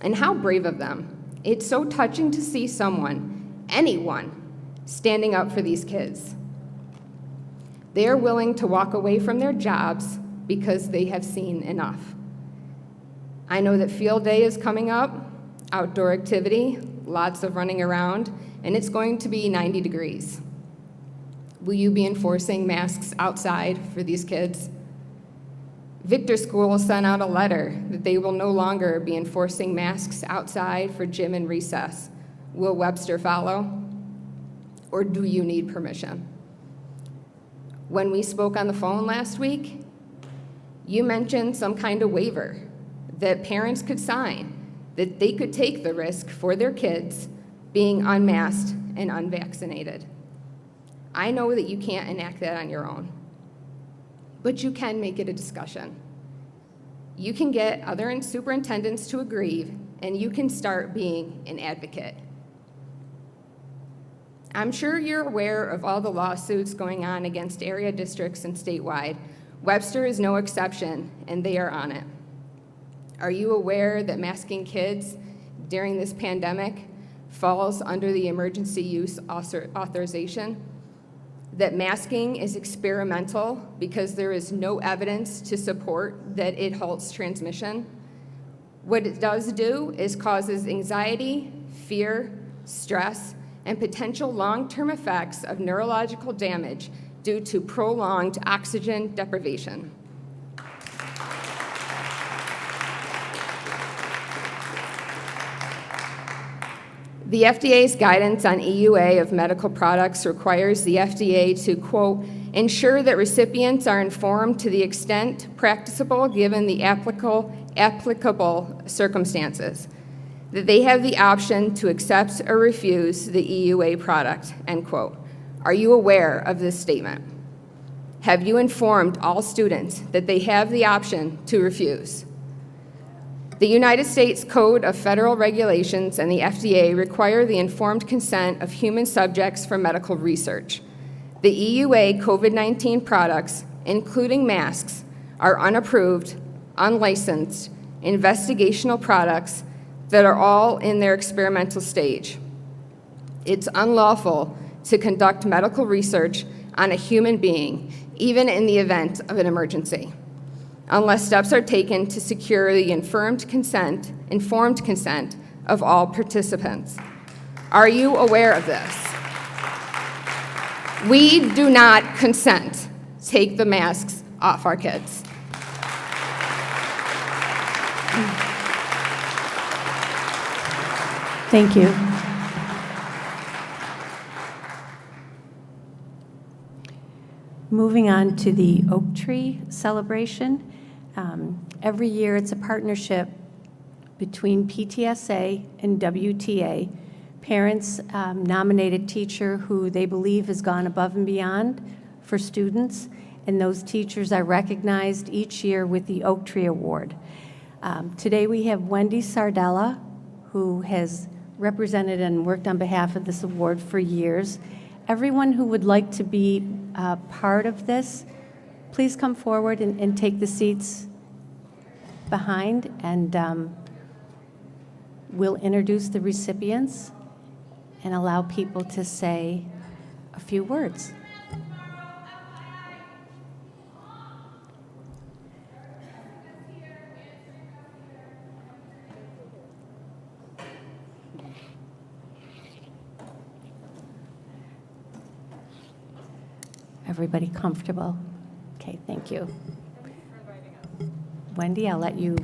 And how brave of them. It's so touching to see someone, anyone, standing up for these kids. They are willing to walk away from their jobs because they have seen enough. I know that field day is coming up, outdoor activity, lots of running around, and it's going to be 90 degrees. Will you be enforcing masks outside for these kids? Victor School sent out a letter that they will no longer be enforcing masks outside for gym and recess. Will Webster follow? Or do you need permission? When we spoke on the phone last week, you mentioned some kind of waiver that parents could sign, that they could take the risk for their kids being unmasked and unvaccinated. I know that you can't enact that on your own, but you can make it a discussion. You can get other superintendents to agree, and you can start being an advocate. I'm sure you're aware of all the lawsuits going on against area districts and statewide. Webster is no exception, and they are on it. Are you aware that masking kids during this pandemic falls under the emergency use authorization? That masking is experimental because there is no evidence to support that it halts transmission? What it does do is causes anxiety, fear, stress, and potential long-term effects of neurological damage due to prolonged oxygen deprivation. The FDA's guidance on EUA of medical products requires the FDA to, quote, ensure that recipients are informed to the extent practicable given the applicable circumstances, that they have the option to accept or refuse the EUA product, end quote. Are you aware of this statement? Have you informed all students that they have the option to refuse? The United States Code of Federal Regulations and the FDA require the informed consent of human subjects for medical research. The EUA COVID-19 products, including masks, are unapproved, unlicensed, investigational products that are all in their experimental stage. It's unlawful to conduct medical research on a human being, even in the event of an emergency, unless steps are taken to secure the informed consent of all participants. Are you aware of this? We do not consent. Take the masks off our kids. Thank you. Moving on to the Oak Tree celebration. Every year, it's a partnership between PTSA and WTA. Parents nominate a teacher who they believe has gone above and beyond for students, and those teachers are recognized each year with the Oak Tree Award. Today, we have Wendy Sardella, who has represented and worked on behalf of this award for years. Everyone who would like to be part of this, please come forward and take the seats behind, and we'll introduce the recipients and allow people to say a few words. Everybody comfortable? Okay, thank you. Wendy, I'll let you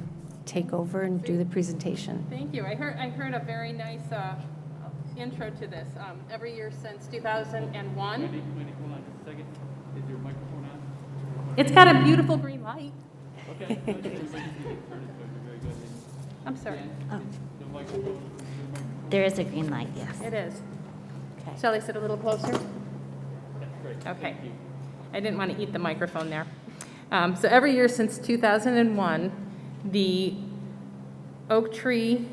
take over and do the presentation. Thank you. I heard a very nice intro to this. Every year since 2001. Wendy, hold on just a second. Is your microphone on? It's got a beautiful green light. Okay. Very good. I'm sorry. The microphone. There is a green light, yes. It is. Okay. Shall I sit a little closer? That's great. Okay. Thank you. I didn't want to eat the microphone there. So every year since 2001, the Oak Tree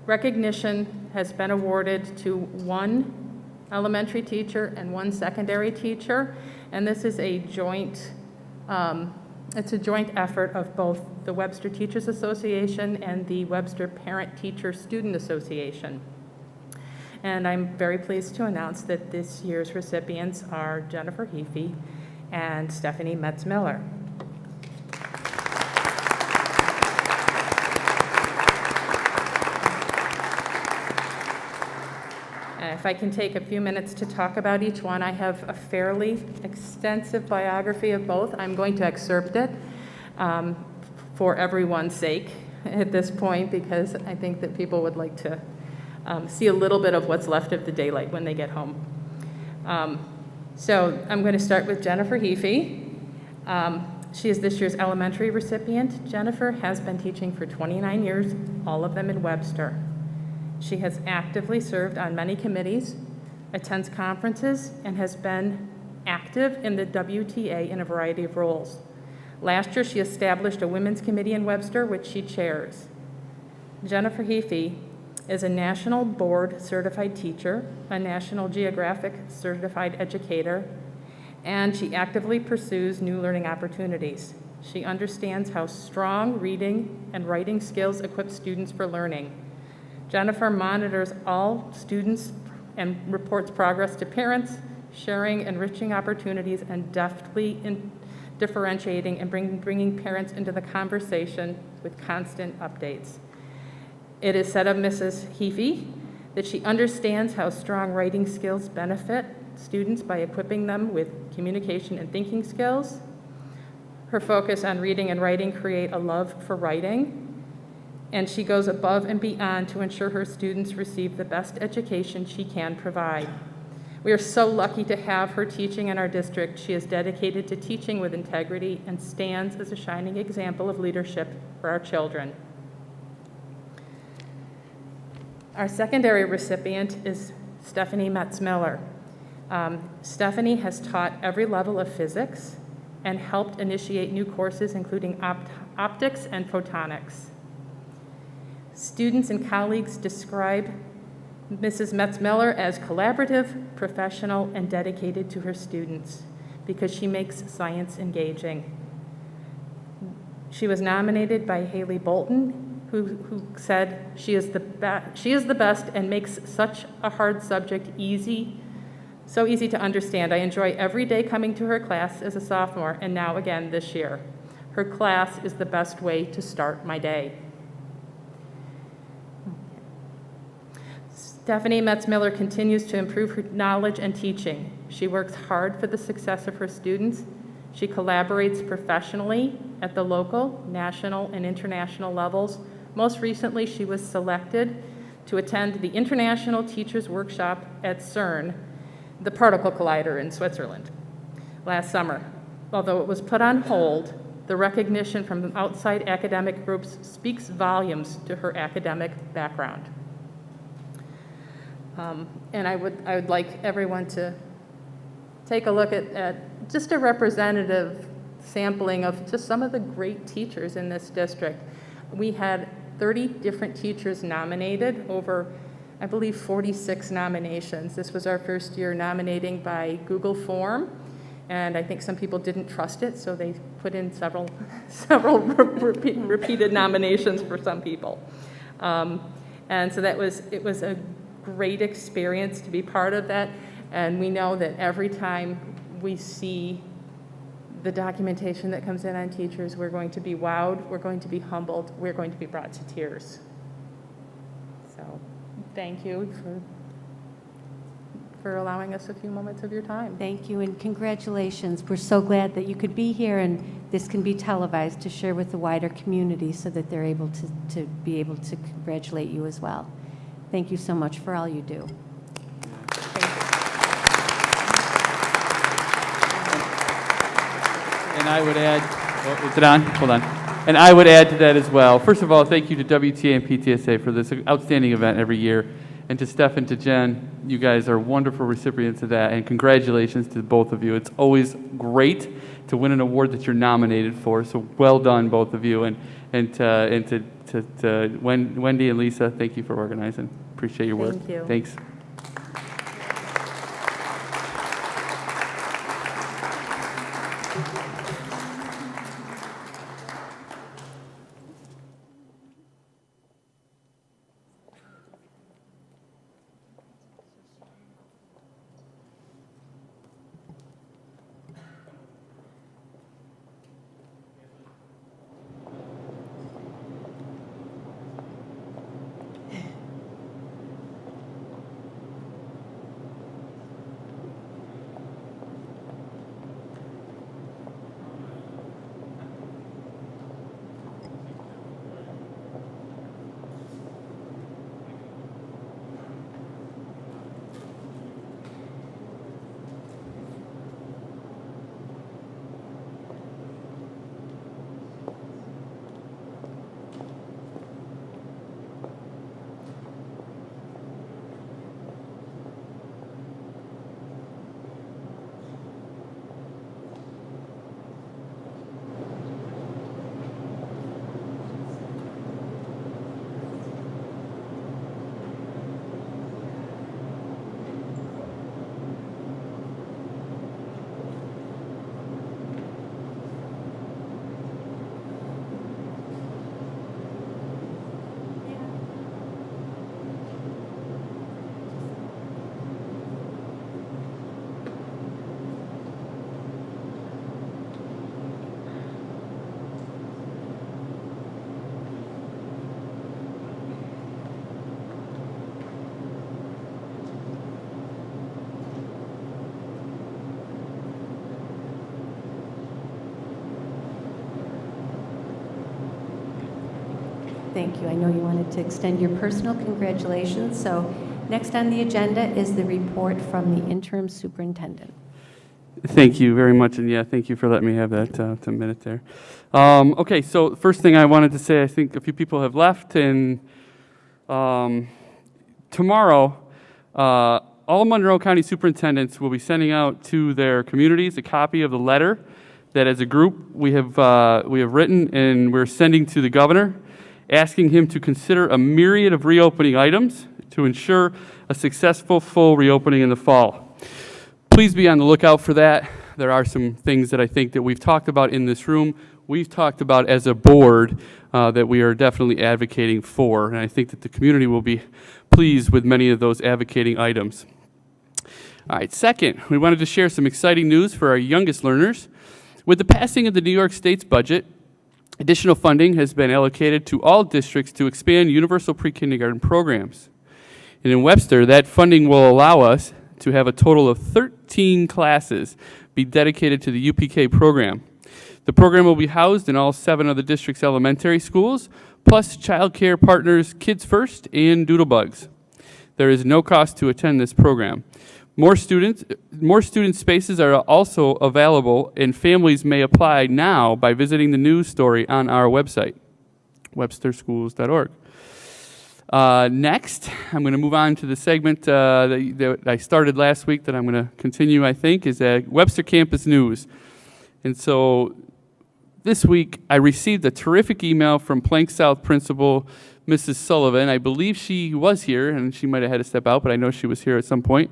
recognition has been awarded to one elementary teacher and one secondary teacher, and this is a joint, it's a joint effort of both the Webster Teachers Association and the Webster Parent Teacher Student Association. And I'm very pleased to announce that this year's recipients are Jennifer Heafy and Stephanie Metz-Miller. If I can take a few minutes to talk about each one, I have a fairly extensive biography of both. I'm going to excerpt it for everyone's sake at this point, because I think that people would like to see a little bit of what's left of the daylight when they get home. So I'm going to start with Jennifer Heafy. She is this year's elementary recipient. Jennifer has been teaching for 29 years, all of them in Webster. She has actively served on many committees, attends conferences, and has been active in the WTA in a variety of roles. Last year, she established a women's committee in Webster, which she chairs. Jennifer Heafy is a National Board certified teacher, a National Geographic certified educator, and she actively pursues new learning opportunities. She understands how strong reading and writing skills equip students for learning. Jennifer monitors all students and reports progress to parents, sharing enriching opportunities and deftly differentiating and bringing parents into the conversation with constant updates. It is said of Mrs. Heafy that she understands how strong writing skills benefit students by equipping them with communication and thinking skills. Her focus on reading and writing create a love for writing, and she goes above and beyond to ensure her students receive the best education she can provide. We are so lucky to have her teaching in our district. She is dedicated to teaching with integrity and stands as a shining example of leadership for our children. Our secondary recipient is Stephanie Metz-Miller. Stephanie has taught every level of physics and helped initiate new courses, including optics and photonics. Students and colleagues describe Mrs. Metz-Miller as collaborative, professional, and dedicated to her students because she makes science engaging. She was nominated by Haley Bolton, who said she is the best and makes such a hard subject easy, so easy to understand. I enjoy every day coming to her class as a sophomore, and now again this year. Her class is the best way to start my day. Stephanie Metz-Miller continues to improve her knowledge and teaching. She works hard for the success of her students. She collaborates professionally at the local, national, and international levels Most recently, she was selected to attend the International Teachers Workshop at CERN, the particle collider in Switzerland, last summer. Although it was put on hold, the recognition from outside academic groups speaks volumes to her academic background. And I would like everyone to take a look at just a representative sampling of just some of the great teachers in this district. We had 30 different teachers nominated over, I believe, 46 nominations. This was our first year nominating by Google Form, and I think some people didn't trust it, so they put in several repeated nominations for some people. And so it was a great experience to be part of that, and we know that every time we see the documentation that comes in on teachers, we're going to be wowed, we're going to be humbled, we're going to be brought to tears. So thank you for allowing us a few moments of your time. Thank you, and congratulations. We're so glad that you could be here, and this can be televised to share with the wider community so that they're able to be able to congratulate you as well. Thank you so much for all you do. And I would add, oh, is it on? Hold on. And I would add to that as well. First of all, thank you to WTA and PTSA for this outstanding event every year. And to Steph and to Jen, you guys are wonderful recipients of that. And congratulations to both of you. It's always great to win an award that you're nominated for. So well done, both of you. And to Wendy and Lisa, thank you for organizing. Appreciate your work. Thank you. Thanks. Thank you. I know you wanted to extend your personal congratulations. So next on the agenda is the report from the interim superintendent. Thank you very much, and yeah, thank you for letting me have that minute there. Okay, so first thing I wanted to say, I think a few people have left, and tomorrow, all Monroe County superintendents will be sending out to their communities a copy of the letter that, as a group, we have written and we're sending to the governor, asking him to consider a myriad of reopening items to ensure a successful full reopening in the fall. Please be on the lookout for that. There are some things that I think that we've talked about in this room, we've talked about as a board that we are definitely advocating for, and I think that the community will be pleased with many of those advocating items. All right, second, we wanted to share some exciting news for our youngest learners. With the passing of the New York State's budget, additional funding has been allocated to all districts to expand universal pre-kindergarten programs. And in Webster, that funding will allow us to have a total of 13 classes be dedicated to the UPK program. The program will be housed in all 7 of the district's elementary schools, plus childcare partners Kids First and Doodlebugs. There is no cost to attend this program. More student spaces are also available, and families may apply now by visiting the news story on our website, websterschools.org. Next, I'm going to move on to the segment that I started last week that I'm going to continue, I think, is Webster Campus News. And so this week, I received a terrific email from Plank South principal, Mrs. Sullivan. I believe she was here, and she might have had to step out, but I know she was here at some point.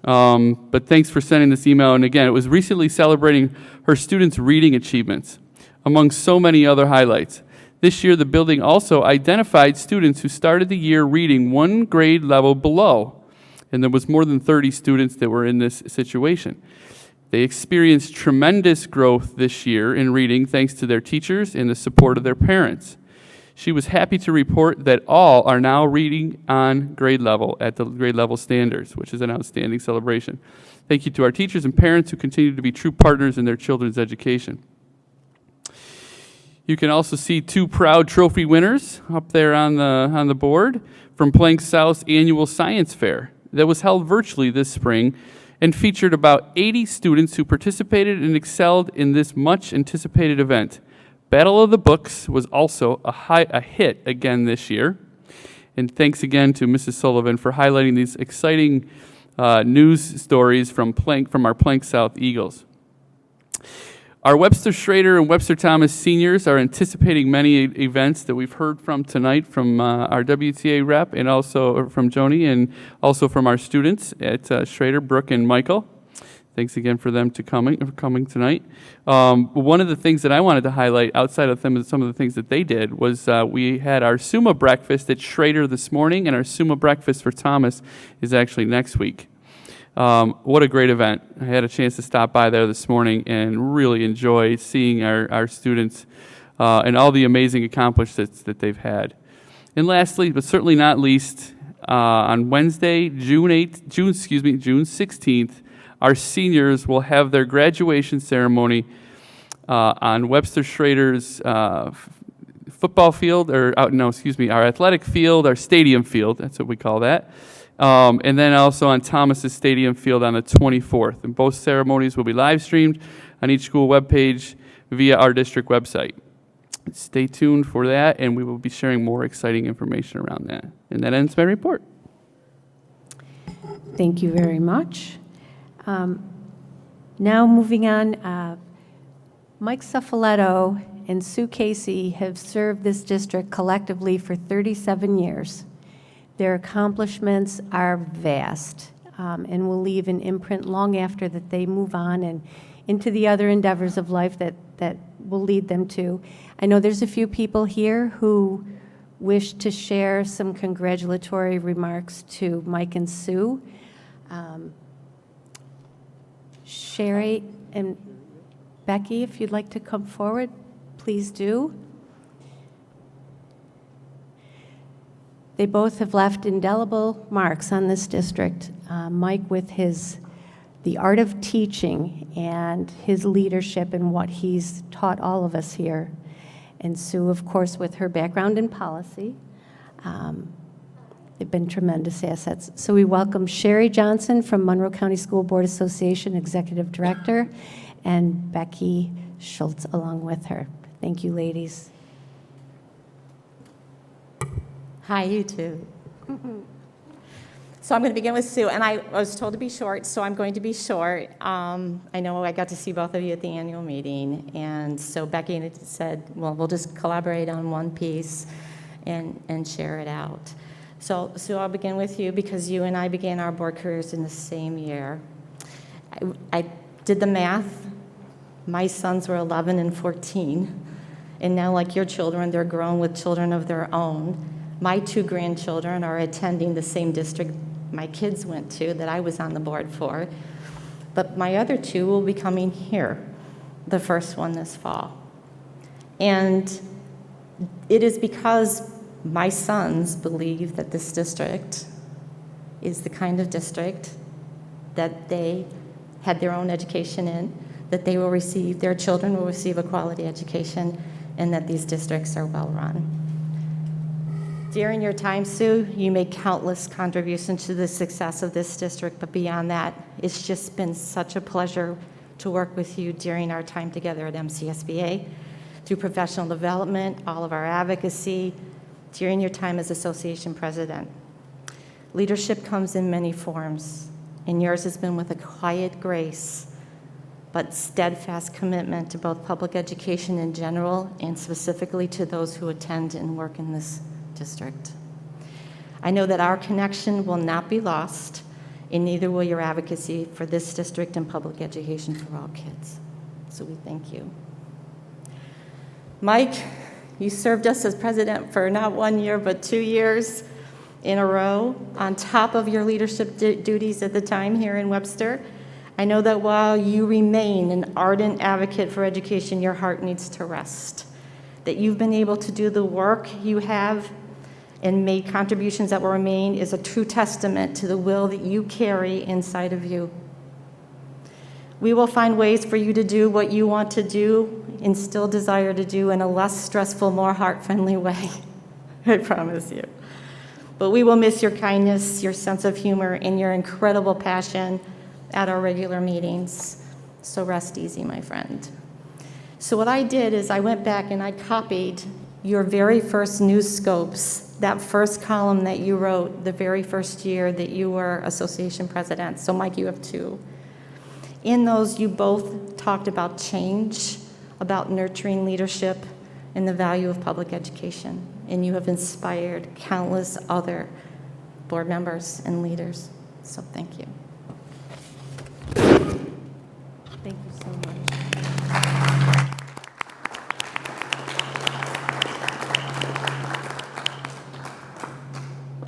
But thanks for sending this email. And again, it was recently celebrating her students' reading achievements, among so many other highlights. This year, the building also identified students who started the year reading 1 grade level below, and there was more than 30 students that were in this situation. They experienced tremendous growth this year in reading thanks to their teachers and the support of their parents. She was happy to report that all are now reading on grade level at the grade level standards, which is an outstanding celebration. Thank you to our teachers and parents who continue to be true partners in their children's education. You can also see 2 proud trophy winners up there on the board from Plank South's annual science fair that was held virtually this spring and featured about 80 students who participated and excelled in this much-anticipated event. Battle of the Books was also a hit again this year. And thanks again to Mrs. Sullivan for highlighting these exciting news stories from our Plank South Eagles. Our Webster Schrader and Webster Thomas seniors are anticipating many events that we've heard from tonight from our WTA rep and also from Joni and also from our students at Schrader, Brooke, and Michael. Thanks again for them coming tonight. One of the things that I wanted to highlight outside of some of the things that they did was we had our Summa breakfast at Schrader this morning, and our Summa breakfast for Thomas is actually next week. What a great event. I had a chance to stop by there this morning and really enjoy seeing our students and all the amazing accomplishments that they've had. And lastly, but certainly not least, on Wednesday, June 16th, our seniors will have their graduation ceremony on Webster Schrader's football field, our athletic field, our stadium field, that's what we call that. And then also on Thomas's Stadium Field on the 24th. And both ceremonies will be live streamed on each school webpage via our district website. Stay tuned for that, and we will be sharing more exciting information around that. And that ends my report. Thank you very much. Now moving on, Mike Suffoletto and Sue Casey have served this district collectively for 37 years. Their accomplishments are vast and will leave an imprint long after that they move on and into the other endeavors of life that will lead them to. I know there's a few people here who wish to share some congratulatory remarks to Mike and Sue. Sherry and Becky, if you'd like to come forward, please do. They both have left indelible marks on this district. Mike with the art of teaching and his leadership and what he's taught all of us here. And Sue, of course, with her background in policy. They've been tremendous assets. So we welcome Sherry Johnson from Monroe County School Board Association, Executive Director, and Becky Schultz along with her. Thank you, ladies. Hi, you too. So I'm going to begin with Sue, and I was told to be short, so I'm going to be short. I know I got to see both of you at the annual meeting, and so Becky said, well, we'll just collaborate on one piece and share it out. So Sue, I'll begin with you because you and I began our board careers in the same year. I did the math. My sons were 11 and 14, and now, like your children, they're grown with children of their own. My 2 grandchildren are attending the same district my kids went to that I was on the board for. But my other 2 will be coming here, the first one this fall. And it is because my sons believe that this district is the kind of district that they had their own education in, that their children will receive a quality education, and that these districts are well-run. During your time, Sue, you made countless contributions to the success of this district, but beyond that, it's just been such a pleasure to work with you during our time together at MCSBA, through professional development, all of our advocacy, during your time as association president. Leadership comes in many forms, and yours has been with a quiet grace, but steadfast commitment to both public education in general and specifically to those who attend and work in this district. I know that our connection will not be lost, and neither will your advocacy for this district and public education for all kids. So we thank you. Mike, you served us as president for not 1 year, but 2 years in a row, on top of your leadership duties at the time here in Webster. I know that while you remain an ardent advocate for education, your heart needs to rest. That you've been able to do the work you have and made contributions that will remain is a true testament to the will that you carry inside of you. We will find ways for you to do what you want to do and still desire to do in a less stressful, more heart-friendly way. I promise you. But we will miss your kindness, your sense of humor, and your incredible passion at our regular meetings. So rest easy, my friend. So what I did is I went back and I copied your very first news scopes, that first column that you wrote the very first year that you were association president. So Mike, you have 2. In those, you both talked about change, about nurturing leadership, and the value of public education. And you have inspired countless other board members and leaders. So thank you. Thank you so much.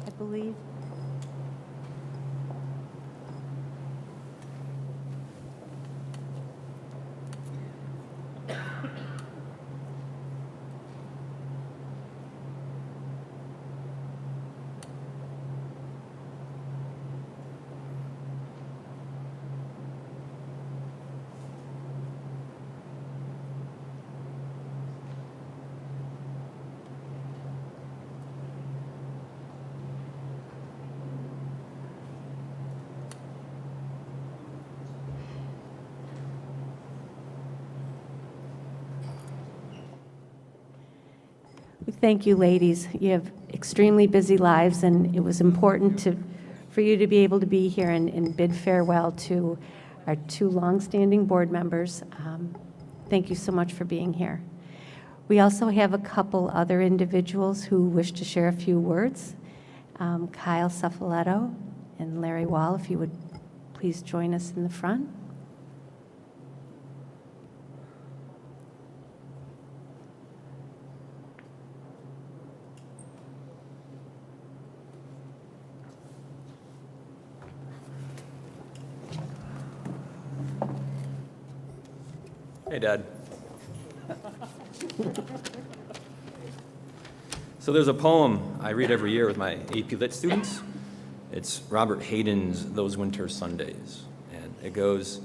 I believe. Thank you, ladies. You have extremely busy lives, and it was important for you to be able to be here and bid farewell to our 2 longstanding board members. Thank you so much for being here. We also have a couple other individuals who wish to share a few words. Kyle Cefaletto and Larry Wall, if you would please join us in the front. Hey, Dad. So there's a poem I read every year with my AP Lit students. It's Robert Hayden's Those Winter Sundays. And it goes,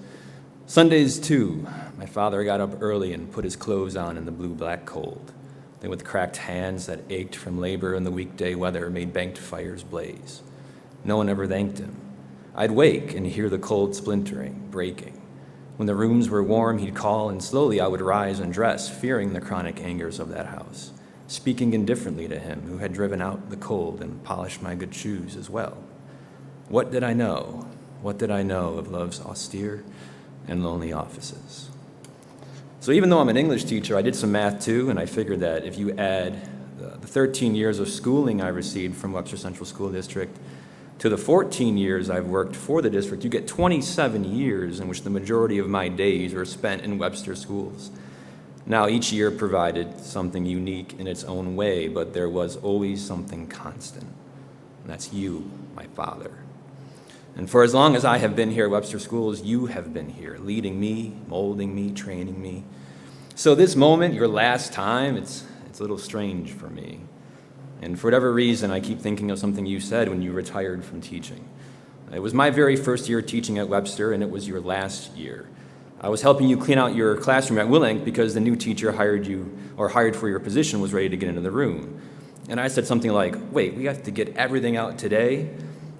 Sundays too, my father got up early and put his clothes on in the blue-black cold. Then with cracked hands that ached from labor in the weekday weather made banked fires blaze. No one ever thanked him. I'd wake and hear the cold splintering, breaking. When the rooms were warm, he'd call, and slowly I would rise and dress, fearing the chronic angers of that house, speaking indifferently to him who had driven out the cold and polished my good shoes as well. What did I know? What did I know of love's austere and lonely offices? So even though I'm an English teacher, I did some math too, and I figured that if you add the 13 years of schooling I received from Webster Central School District to the 14 years I've worked for the district, you get 27 years in which the majority of my days were spent in Webster schools. Now, each year provided something unique in its own way, but there was always something constant, and that's you, my father. And for as long as I have been here at Webster Schools, you have been here, leading me, molding me, training me. So this moment, your last time, it's a little strange for me. And for whatever reason, I keep thinking of something you said when you retired from teaching. It was my very first year teaching at Webster, and it was your last year. I was helping you clean out your classroom at Willink because the new teacher hired for your position was ready to get into the room. And I said something like, wait, we have to get everything out today?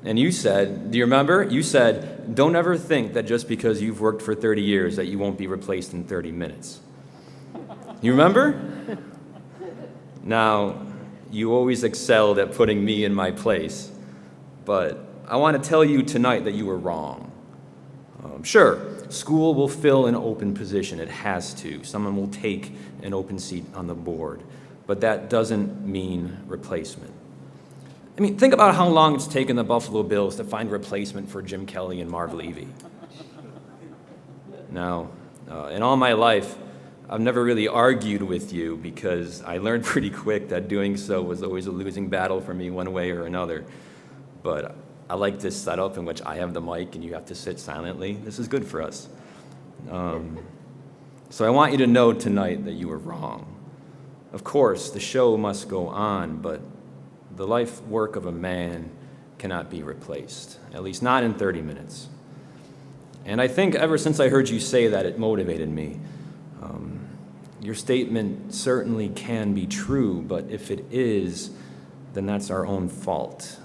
And you said, do you remember? You said, don't ever think that just because you've worked for 30 years that you won't be replaced in 30 minutes. You remember? Now, you always excelled at putting me in my place, but I want to tell you tonight that you were wrong. Sure, school will fill an open position. It has to. Someone will take an open seat on the board, but that doesn't mean replacement. I mean, think about how long it's taken the Buffalo Bills to find replacement for Jim Kelly and Marv Levy. Now, in all my life, I've never really argued with you because I learned pretty quick that doing so was always a losing battle for me one way or another. But I like this setup in which I have the mic and you have to sit silently. This is good for us. So I want you to know tonight that you were wrong. Of course, the show must go on, but the life work of a man cannot be replaced, at least not in 30 minutes. And I think ever since I heard you say that, it motivated me. Your statement certainly can be true, but if it is, then that's our own fault.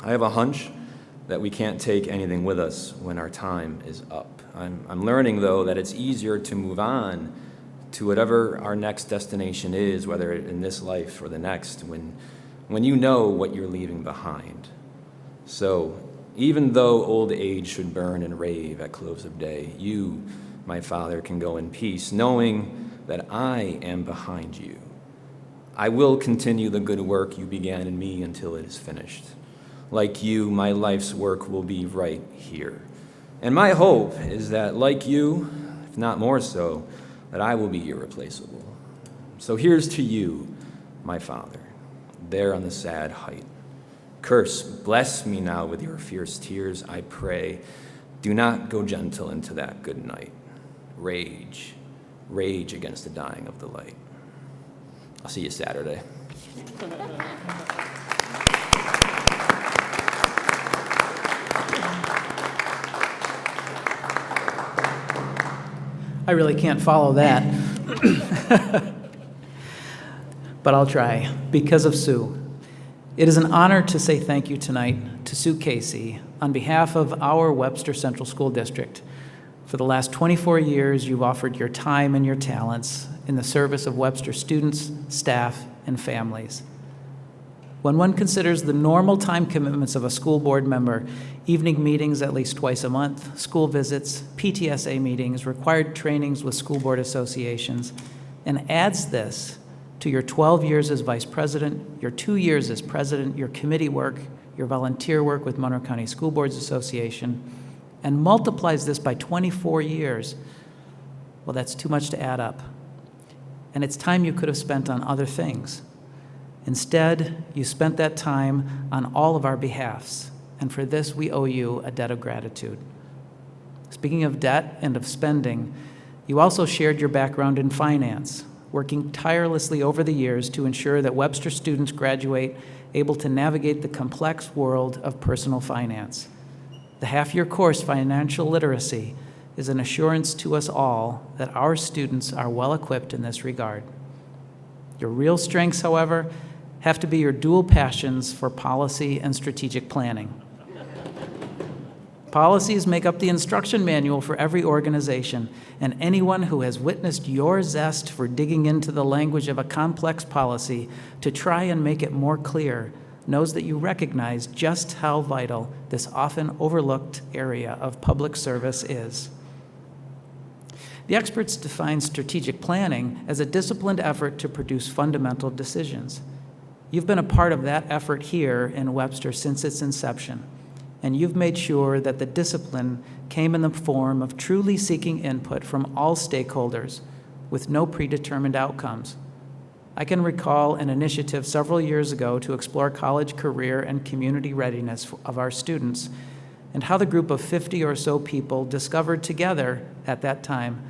I have a hunch that we can't take anything with us when our time is up. I'm learning, though, that it's easier to move on to whatever our next destination is, whether in this life or the next, when you know what you're leaving behind. So even though old age should burn and rave at close of day, you, my Father, can go in peace, knowing that I am behind you. I will continue the good work you began in me until it is finished. Like you, my life's work will be right here. And my hope is that, like you, if not more so, that I will be irreplaceable. So here's to you, my Father, there on the sad height. Curse, bless me now with your fierce tears, I pray. Do not go gentle into that good night. Rage, rage against the dying of the light. I'll see you Saturday. I really can't follow that. But I'll try, because of Sue. It is an honor to say thank you tonight to Sue Casey on behalf of our Webster Central School District. For the last 24 years, you've offered your time and your talents in the service of Webster students, staff, and families. When one considers the normal time commitments of a school board member, evening meetings at least twice a month, school visits, PTSA meetings, required trainings with school board associations, and adds this to your 12 years as vice president, your 2 years as president, your committee work, your volunteer work with Monroe County School Boards Association, and multiplies this by 24 years, well, that's too much to add up. And it's time you could have spent on other things. Instead, you spent that time on all of our behalfs, and for this we owe you a debt of gratitude. Speaking of debt and of spending, you also shared your background in finance, working tirelessly over the years to ensure that Webster students graduate able to navigate the complex world of personal finance. The half-year course, Financial Literacy, is an assurance to us all that our students are well-equipped in this regard. Your real strengths, however, have to be your dual passions for policy and strategic planning. Policies make up the instruction manual for every organization, and anyone who has witnessed your zest for digging into the language of a complex policy to try and make it more clear knows that you recognize just how vital this often overlooked area of public service is. The experts define strategic planning as a disciplined effort to produce fundamental decisions. You've been a part of that effort here in Webster since its inception, and you've made sure that the discipline came in the form of truly seeking input from all stakeholders with no predetermined outcomes. I can recall an initiative several years ago to explore college career and community readiness of our students, and how the group of 50 or so people discovered together at that time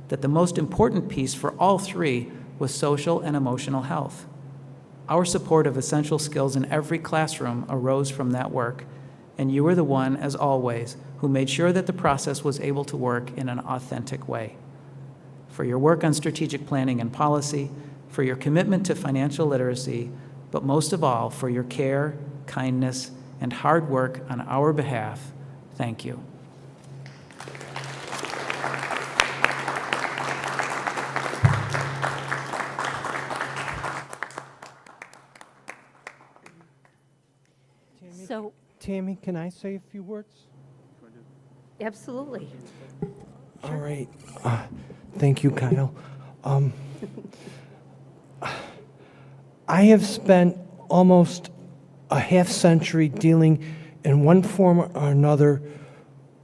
that the most important piece for all three was social and emotional health. Our support of essential skills in every classroom arose from that work, And you were the one, as always, who made sure that the process was able to work in an authentic way. For your work on strategic planning and policy, for your commitment to financial literacy, but most of all, for your care, kindness, and hard work on our behalf, thank you. So, Tammy, can I say a few words? absolutely. All right. Thank you, Kyle. I have spent almost a half century dealing in one form or another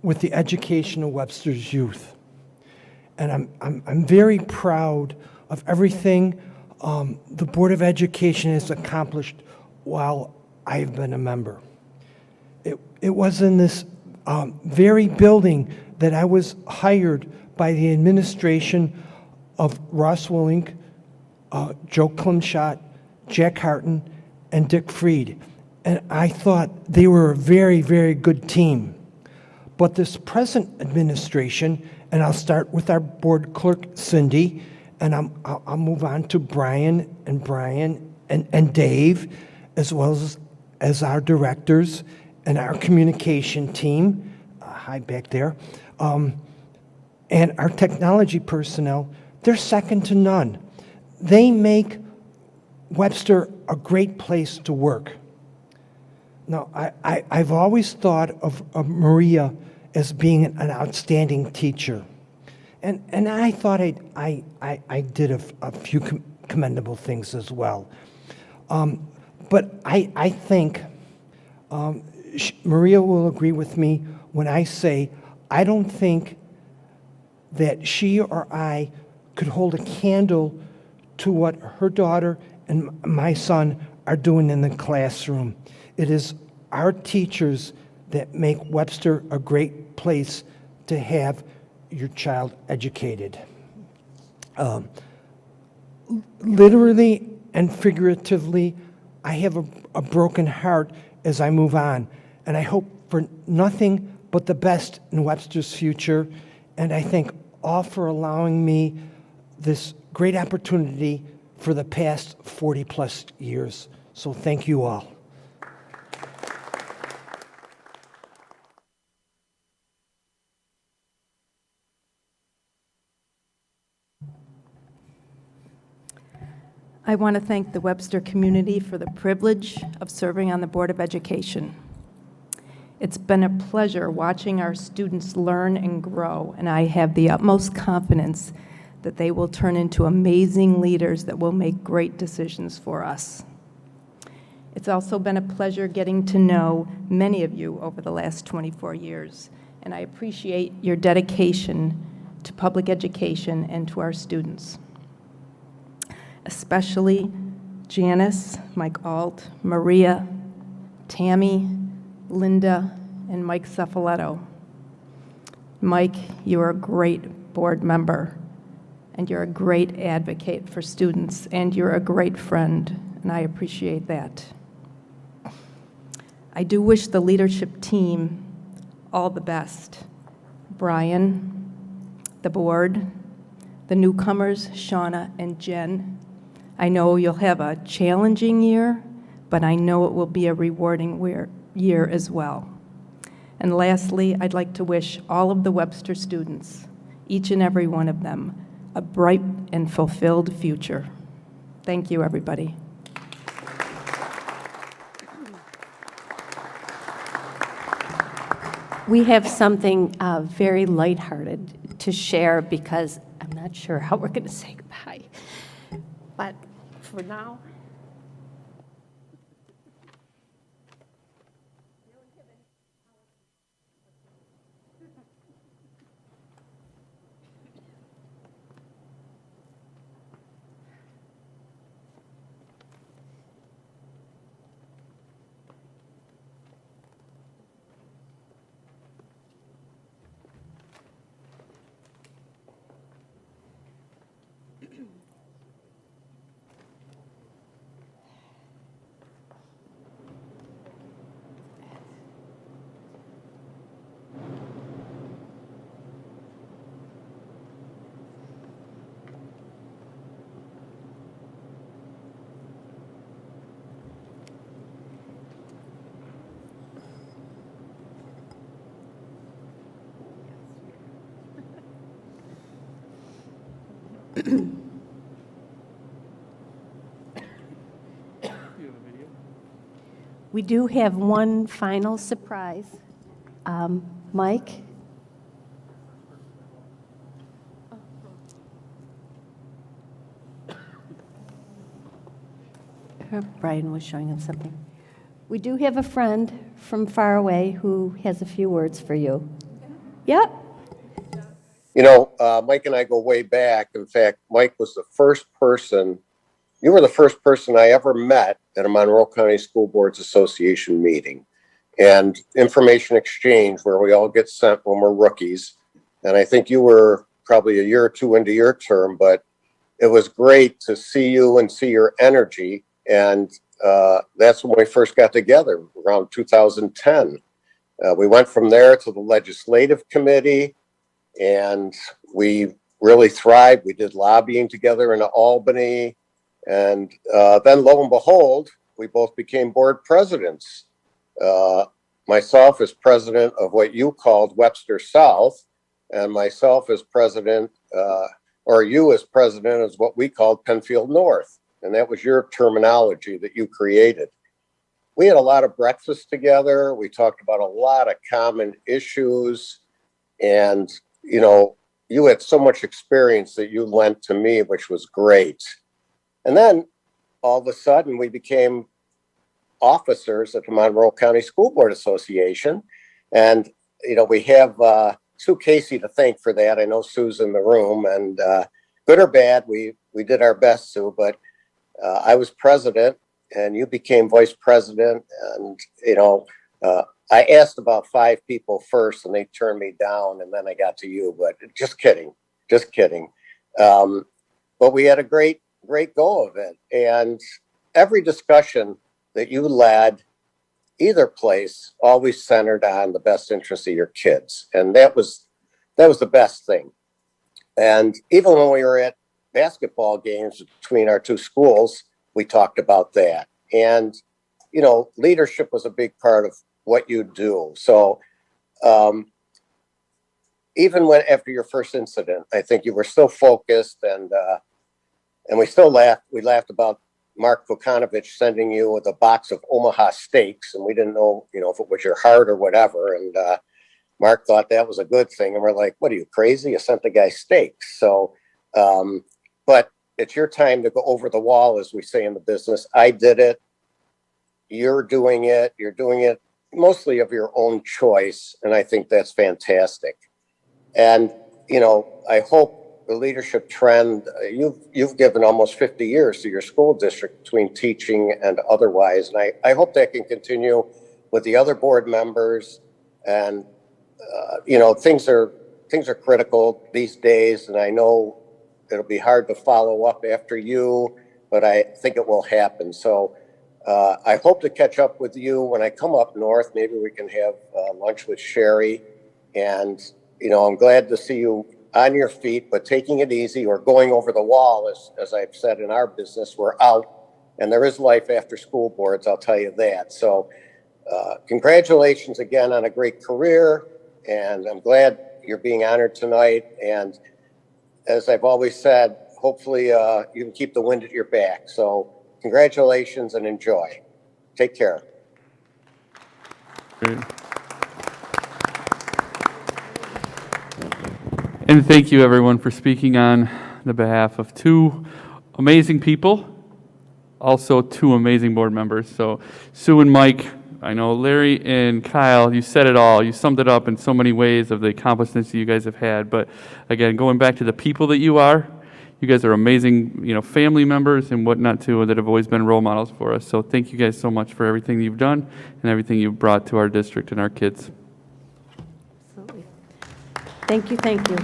with the education of Webster's youth. And I'm very proud of everything the Board of Education has accomplished while I've been a member. It was in this very building that I was hired by the administration of Ross Willink, Joe Klimshot, Jack Harton, and Dick Freed. And I thought they were a very, very good team. But this present administration, and I'll start with our board clerk, Cindy, and I'll move on to Brian and Dave, as well as our directors and our communication team, hi back there, and our technology personnel. They're second to none. They make Webster a great place to work. Now, I've always thought of Maria as being an outstanding teacher. And I thought I did a few commendable things as well. But I think Maria will agree with me when I say I don't think that she or I could hold a candle to what her daughter and my son are doing in the classroom. It is our teachers that make Webster a great place to have your child educated. Literally and figuratively, I have a broken heart as I move on, and I hope for nothing but the best in Webster's future, and I thank all for allowing me this great opportunity for the past 40-plus years. So thank you all. I want to thank the Webster community for the privilege of serving on the Board of Education. It's been a pleasure watching our students learn and grow, and I have the utmost confidence that they will turn into amazing leaders that will make great decisions for us. It's also been a pleasure getting to know many of you over the last 24 years, and I appreciate your dedication to public education and to our students. Especially Janice, Mike Alt, Maria, Tammy, Linda, and Mike Cefaletto. Mike, you're a great board member, and you're a great advocate for students, and you're a great friend, and I appreciate that. I do wish the leadership team all the best. Brian, the board, the newcomers, Shauna and Jen. I know you'll have a challenging year, but I know it will be a rewarding year as well. And lastly, I'd like to wish all of the Webster students, each and every one of them, a bright and fulfilled future. Thank you, everybody. We have something very lighthearted to share because I'm not sure how we're going to say goodbye. But for now, We do have one final surprise. Mike? Brian was showing him something. We do have a friend from far away who has a few words for you. Yep. You know, Mike and I go way back. In fact, Mike was the first person, you were the first person I ever met at a Monroe County School Boards Association meeting and information exchange where we all get sent when we're rookies. And I think you were probably a year or two into your term, but it was great to see you and see your energy. And that's when we first got together around 2010. We went from there to the legislative committee, and we really thrived. We did lobbying together in Albany. And then lo and behold, we both became board presidents. Myself as president of what you called Webster South, and myself as president, or you as president is what we called Penfield North. And that was your terminology that you created. We had a lot of breakfast together. We talked about a lot of common issues. And, you know, you had so much experience that you lent to me, which was great. And then all of a sudden we became officers at the Monroe County School Board Association. And, you know, we have Sue Casey to thank for that. I know Sue's in the room, and good or bad, we did our best, Sue, but I was president and you became vice president. And, you know, I asked about 5 people first and they turned me down, and then I got to you, but just kidding. But we had a great go of it. And every discussion that you led, either place, always centered on the best interest of your kids. And that was the best thing. And even when we were at basketball games between our two schools, we talked about that. And, you know, leadership was a big part of what you do. So even when after your first incident, I think you were still focused, and we still laughed. We laughed about Mark Vukanovich sending you with a box of Omaha steaks, and we didn't know, you know, if it was your heart or whatever. And Mark thought that was a good thing, and we're like, "What are you, crazy? You sent the guy steaks." So, but it's your time to go over the wall, as we say in the business. I did it. You're doing it. You're doing it mostly of your own choice, and I think that's fantastic. And, you know, I hope the leadership trend, you've given almost 50 years to your school district between teaching and otherwise, and I hope that can continue with the other board members. And you know, things are critical these days, and I know it'll be hard to follow up after you, but I think it will happen. So I hope to catch up with you when I come up north. Maybe we can have lunch with Sherry. And, you know, I'm glad to see you on your feet, but taking it easy or going over the wall. As I've said, in our business, we're out, and there is life after school boards, I'll tell you that. So congratulations again on a great career, and I'm glad you're being honored tonight. And as I've always said, hopefully you can keep the wind at your back. So congratulations and enjoy. Take care. Great. And thank you, everyone, for speaking on the behalf of 2 amazing people, also 2 amazing board members. So Sue and Mike, I know Larry and Kyle, you said it all. You summed it up in so many ways of the accomplishments that you guys have had. But again, going back to the people that you are, you guys are amazing, you know, family members and whatnot too, that have always been role models for us. So thank you guys so much for everything you've done and everything you've brought to our district and our kids. Absolutely. Thank you, thank you.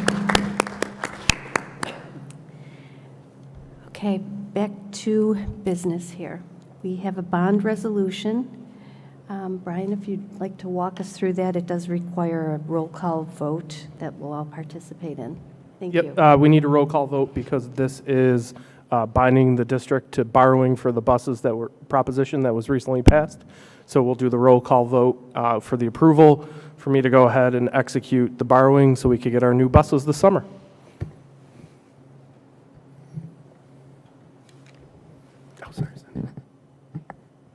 Okay, back to business here. We have a bond resolution. Brian, if you'd like to walk us through that, it does require a roll call vote that we'll all participate in. Thank you. We need a roll call vote because this is binding the district to borrowing for the buses that were proposition that was recently passed. So we'll do the roll call vote for the approval for me to go ahead and execute the borrowing so we could get our new buses this summer.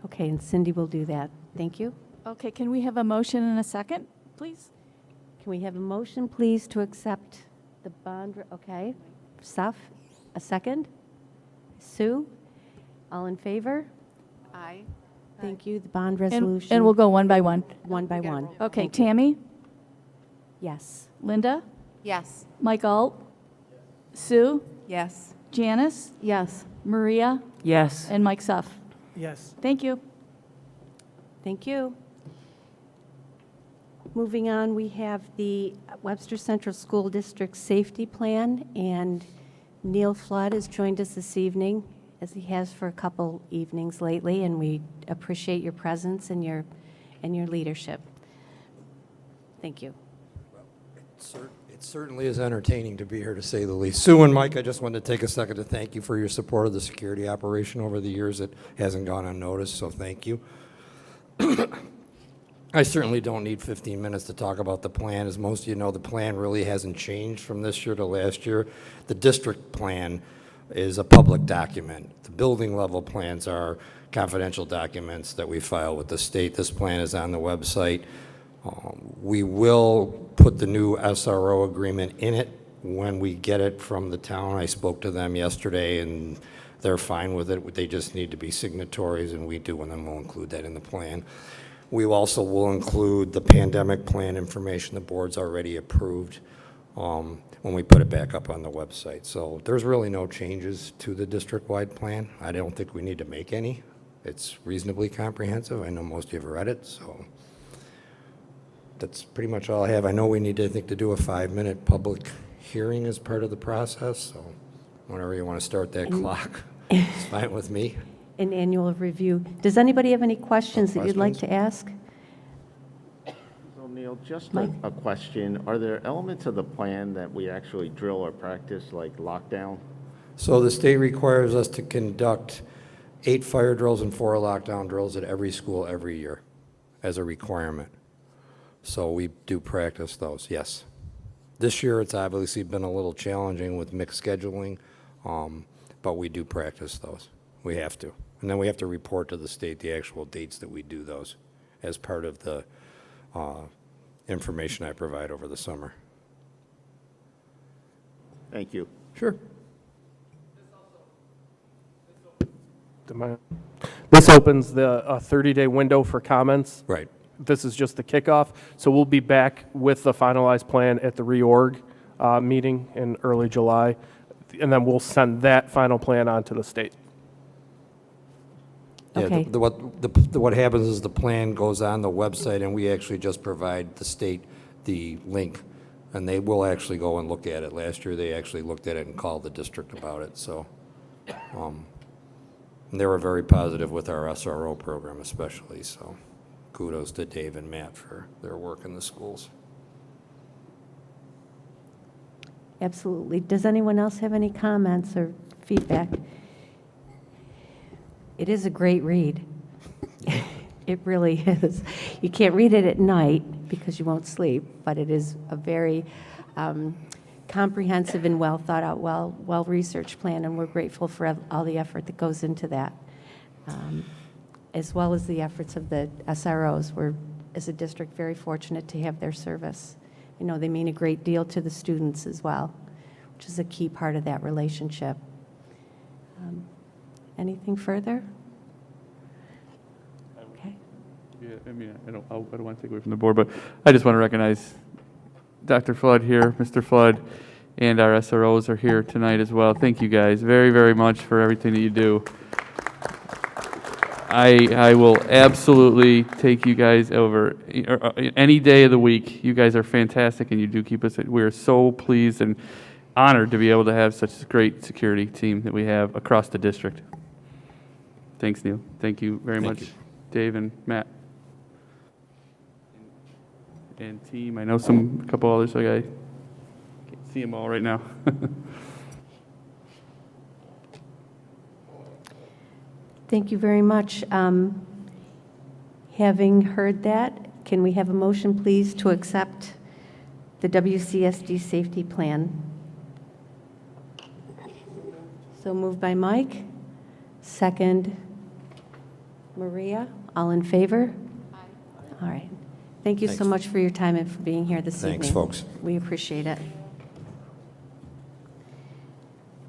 Okay, and Cindy will do that. Thank you. Okay, can we have a motion and a second, please? Can we have a motion, please, to accept the bond? Okay. Saf, a second? Sue? All in favor? Aye. Thank you. The bond resolution. And we'll go one by one. One by one. Okay, Thank you. Tammy? Yes. Linda? Yes. Mike Alt? Sue? Yes. Janice? Yes. Maria? Yes. And Mike Suff. Yes. Thank you. Thank you. Moving on, we have the Webster Central School District Safety Plan, and Neil Flood has joined us this evening, as he has for a couple evenings lately, and we appreciate your presence and your leadership. Thank you. It certainly is entertaining to be here, to say the least. Sue and Mike, I just wanted to take a second to thank you for your support of the security operation over the years. It hasn't gone unnoticed, so thank you. I certainly don't need 15 minutes to talk about the plan. As most of you know, the plan really hasn't changed from this year to last year. The district plan is a public document. The building level plans are confidential documents that we file with the state. This plan is on the website. We will put the new SRO agreement in it when we get it from the town. I spoke to them yesterday, and they're fine with it. They just need to be signatories, and we do, and then we'll include that in the plan. We also will include the pandemic plan information the board's already approved when we put it back up on the website. So there's really no changes to the district-wide plan. I don't think we need to make any. It's reasonably comprehensive. I know most of you have read it, so that's pretty much all I have. I know we need to, I think, to do a 5-minute public hearing as part of the process, so whenever you want to start that clock, it's fine with me. An annual review. Does anybody have any questions that you'd like to ask? So Neil, just Mike? a question. Are there elements of the plan that we actually drill or practice, like lockdown? So the state requires us to conduct 8 fire drills and 4 lockdown drills at every school every year as a requirement. So we do practice those, yes. This year it's obviously been a little challenging with mixed scheduling, but we do practice those. We have to. And then we have to report to the state the actual dates that we do those as part of the information I provide over the summer. Thank you. Sure. This opens the 30-day window for comments. Right. This is just the kickoff. So we'll be back with the finalized plan at the reorg meeting in early July, and then we'll send that final plan on to the state. Yeah, Okay. what happens is the plan goes on the website, and we actually just provide the state the link, and they will actually go and look at it. Last year, they actually looked at it and called the district about it, so. And they were very positive with our SRO program especially, so kudos to Dave and Matt for their work in the schools. Absolutely. Does anyone else have any comments or feedback? It is a great read. It really is. You can't read it at night because you won't sleep, but it is a very comprehensive and well thought out, well-researched plan, and we're grateful for all the effort that goes into that, as well as the efforts of the SROs. We're, as a district, very fortunate to have their service. You know, they mean a great deal to the students as well, which is a key part of that relationship. Anything further? Okay. Yeah, I mean, I don't want to take away from the board, but I just want to recognize Dr. Flood here, Mr. Flood, and our SROs are here tonight as well. Thank you guys very, very much for everything that you do. I will absolutely take you guys over any day of the week. You guys are fantastic, and you do keep us. We are so pleased and honored to be able to have such a great security team that we have across the district. Thanks, Neil. Thank you very much, Dave and Matt. And team, I know a couple others, so I can't see them all right now. Thank you very much. Having heard that, can we have a motion, please, to accept the WCSD safety plan? So moved by Mike. Second, Maria. All in favor? All right. Thank you so Thanks. much for your time and for being here this evening. Thanks, folks. We appreciate it.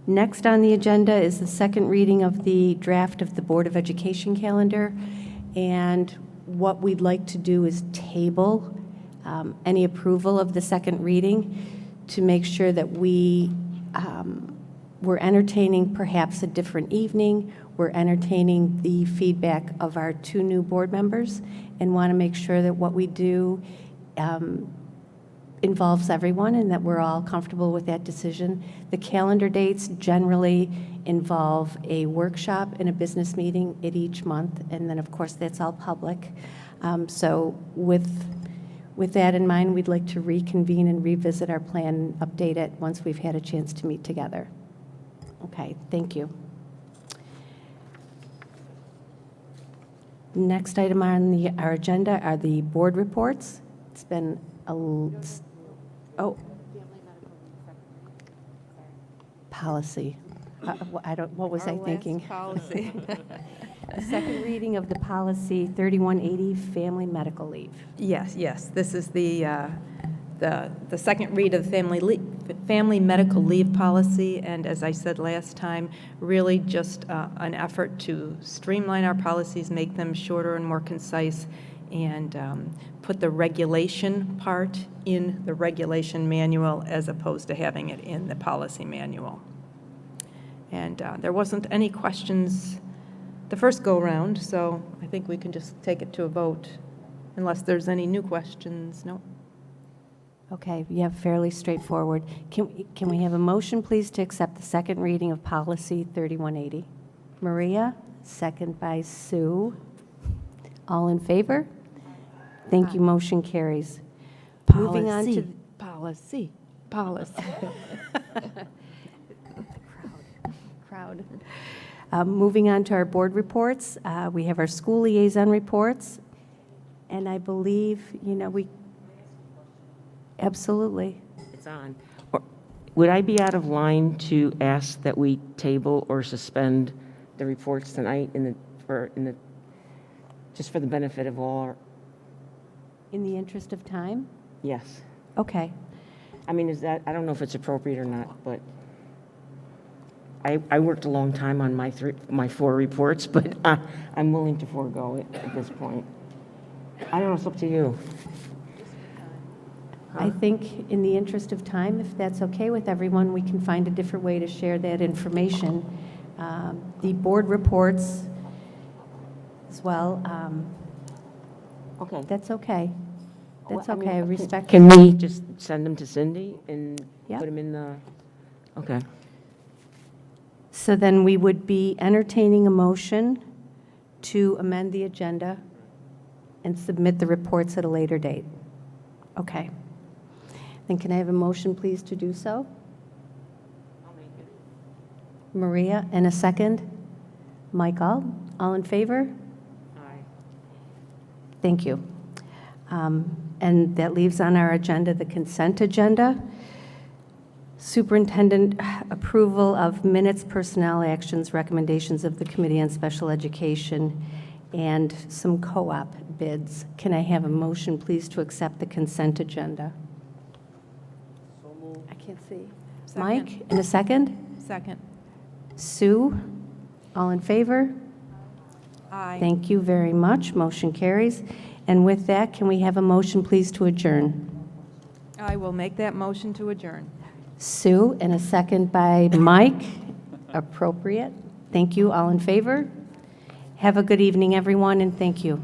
Next on the agenda is the second reading of the draft of the Board of Education calendar. And what we'd like to do is table any approval of the second reading to make sure that we're entertaining perhaps a different evening. We're entertaining the feedback of our 2 new board members and want to make sure that what we do involves everyone and that we're all comfortable with that decision. The calendar dates generally involve a workshop and a business meeting at each month, and then, of course, that's all public. So with that in mind, we'd like to reconvene and revisit our plan, update it once we've had a chance to meet together. Okay, thank you. Next item on our agenda are the board reports. It's been policy. What was I thinking? Policy. The second reading of the policy 3180, family medical leave. Yes. This is the second read of the family medical leave policy, and as I said last time, really just an effort to streamline our policies, make them shorter and more concise, and put the regulation part in the regulation manual as opposed to having it in the policy manual. And there wasn't any questions the first go-round, so I think we can just take it to a vote unless there's any new questions. No? Okay, yeah, fairly straightforward. Can we have a motion, please, to accept the second reading of policy 3180? Maria, second by Sue. All in favor? Thank you, motion carries. Moving on to policy. crowd. Moving on to our board reports, we have our school liaison reports, and I believe, we, absolutely. It's on. Would I be out of line to ask that we table or suspend the reports tonight just for the benefit of all? In the interest of time? Yes. Okay. I mean, I don't know if it's appropriate or not, but I worked a long time on my 4 reports, but I'm willing to forego it at this point. I don't know, it's up to you. I think in the interest of time, if that's okay with everyone, we can find a different way to share that information. The board reports as well. Okay. That's okay. That's Well, I mean, okay. I respect. Can we just send them to Cindy and Yeah. put them in the, okay. So then we would be entertaining a motion to amend the agenda and submit the reports at a later date. Okay. Then can I have a motion, please, to do so? I'll make it. Maria, and a second? Michael, all in favor? Aye. Thank you. And that leaves on our agenda the consent agenda. Superintendent approval of minutes, personnel actions, recommendations of the Committee on Special Education, and some co-op bids. Can I have a motion, please, to accept the consent agenda? I can't see. Second. Mike, in a second? Second. Sue, all in favor? Aye. Thank you very much. Motion carries. And with that, can we have a motion, please, to adjourn? I will make that motion to adjourn. Sue, and a second by Mike. Appropriate. Thank you. All in favor? Have a good evening, everyone, and thank you.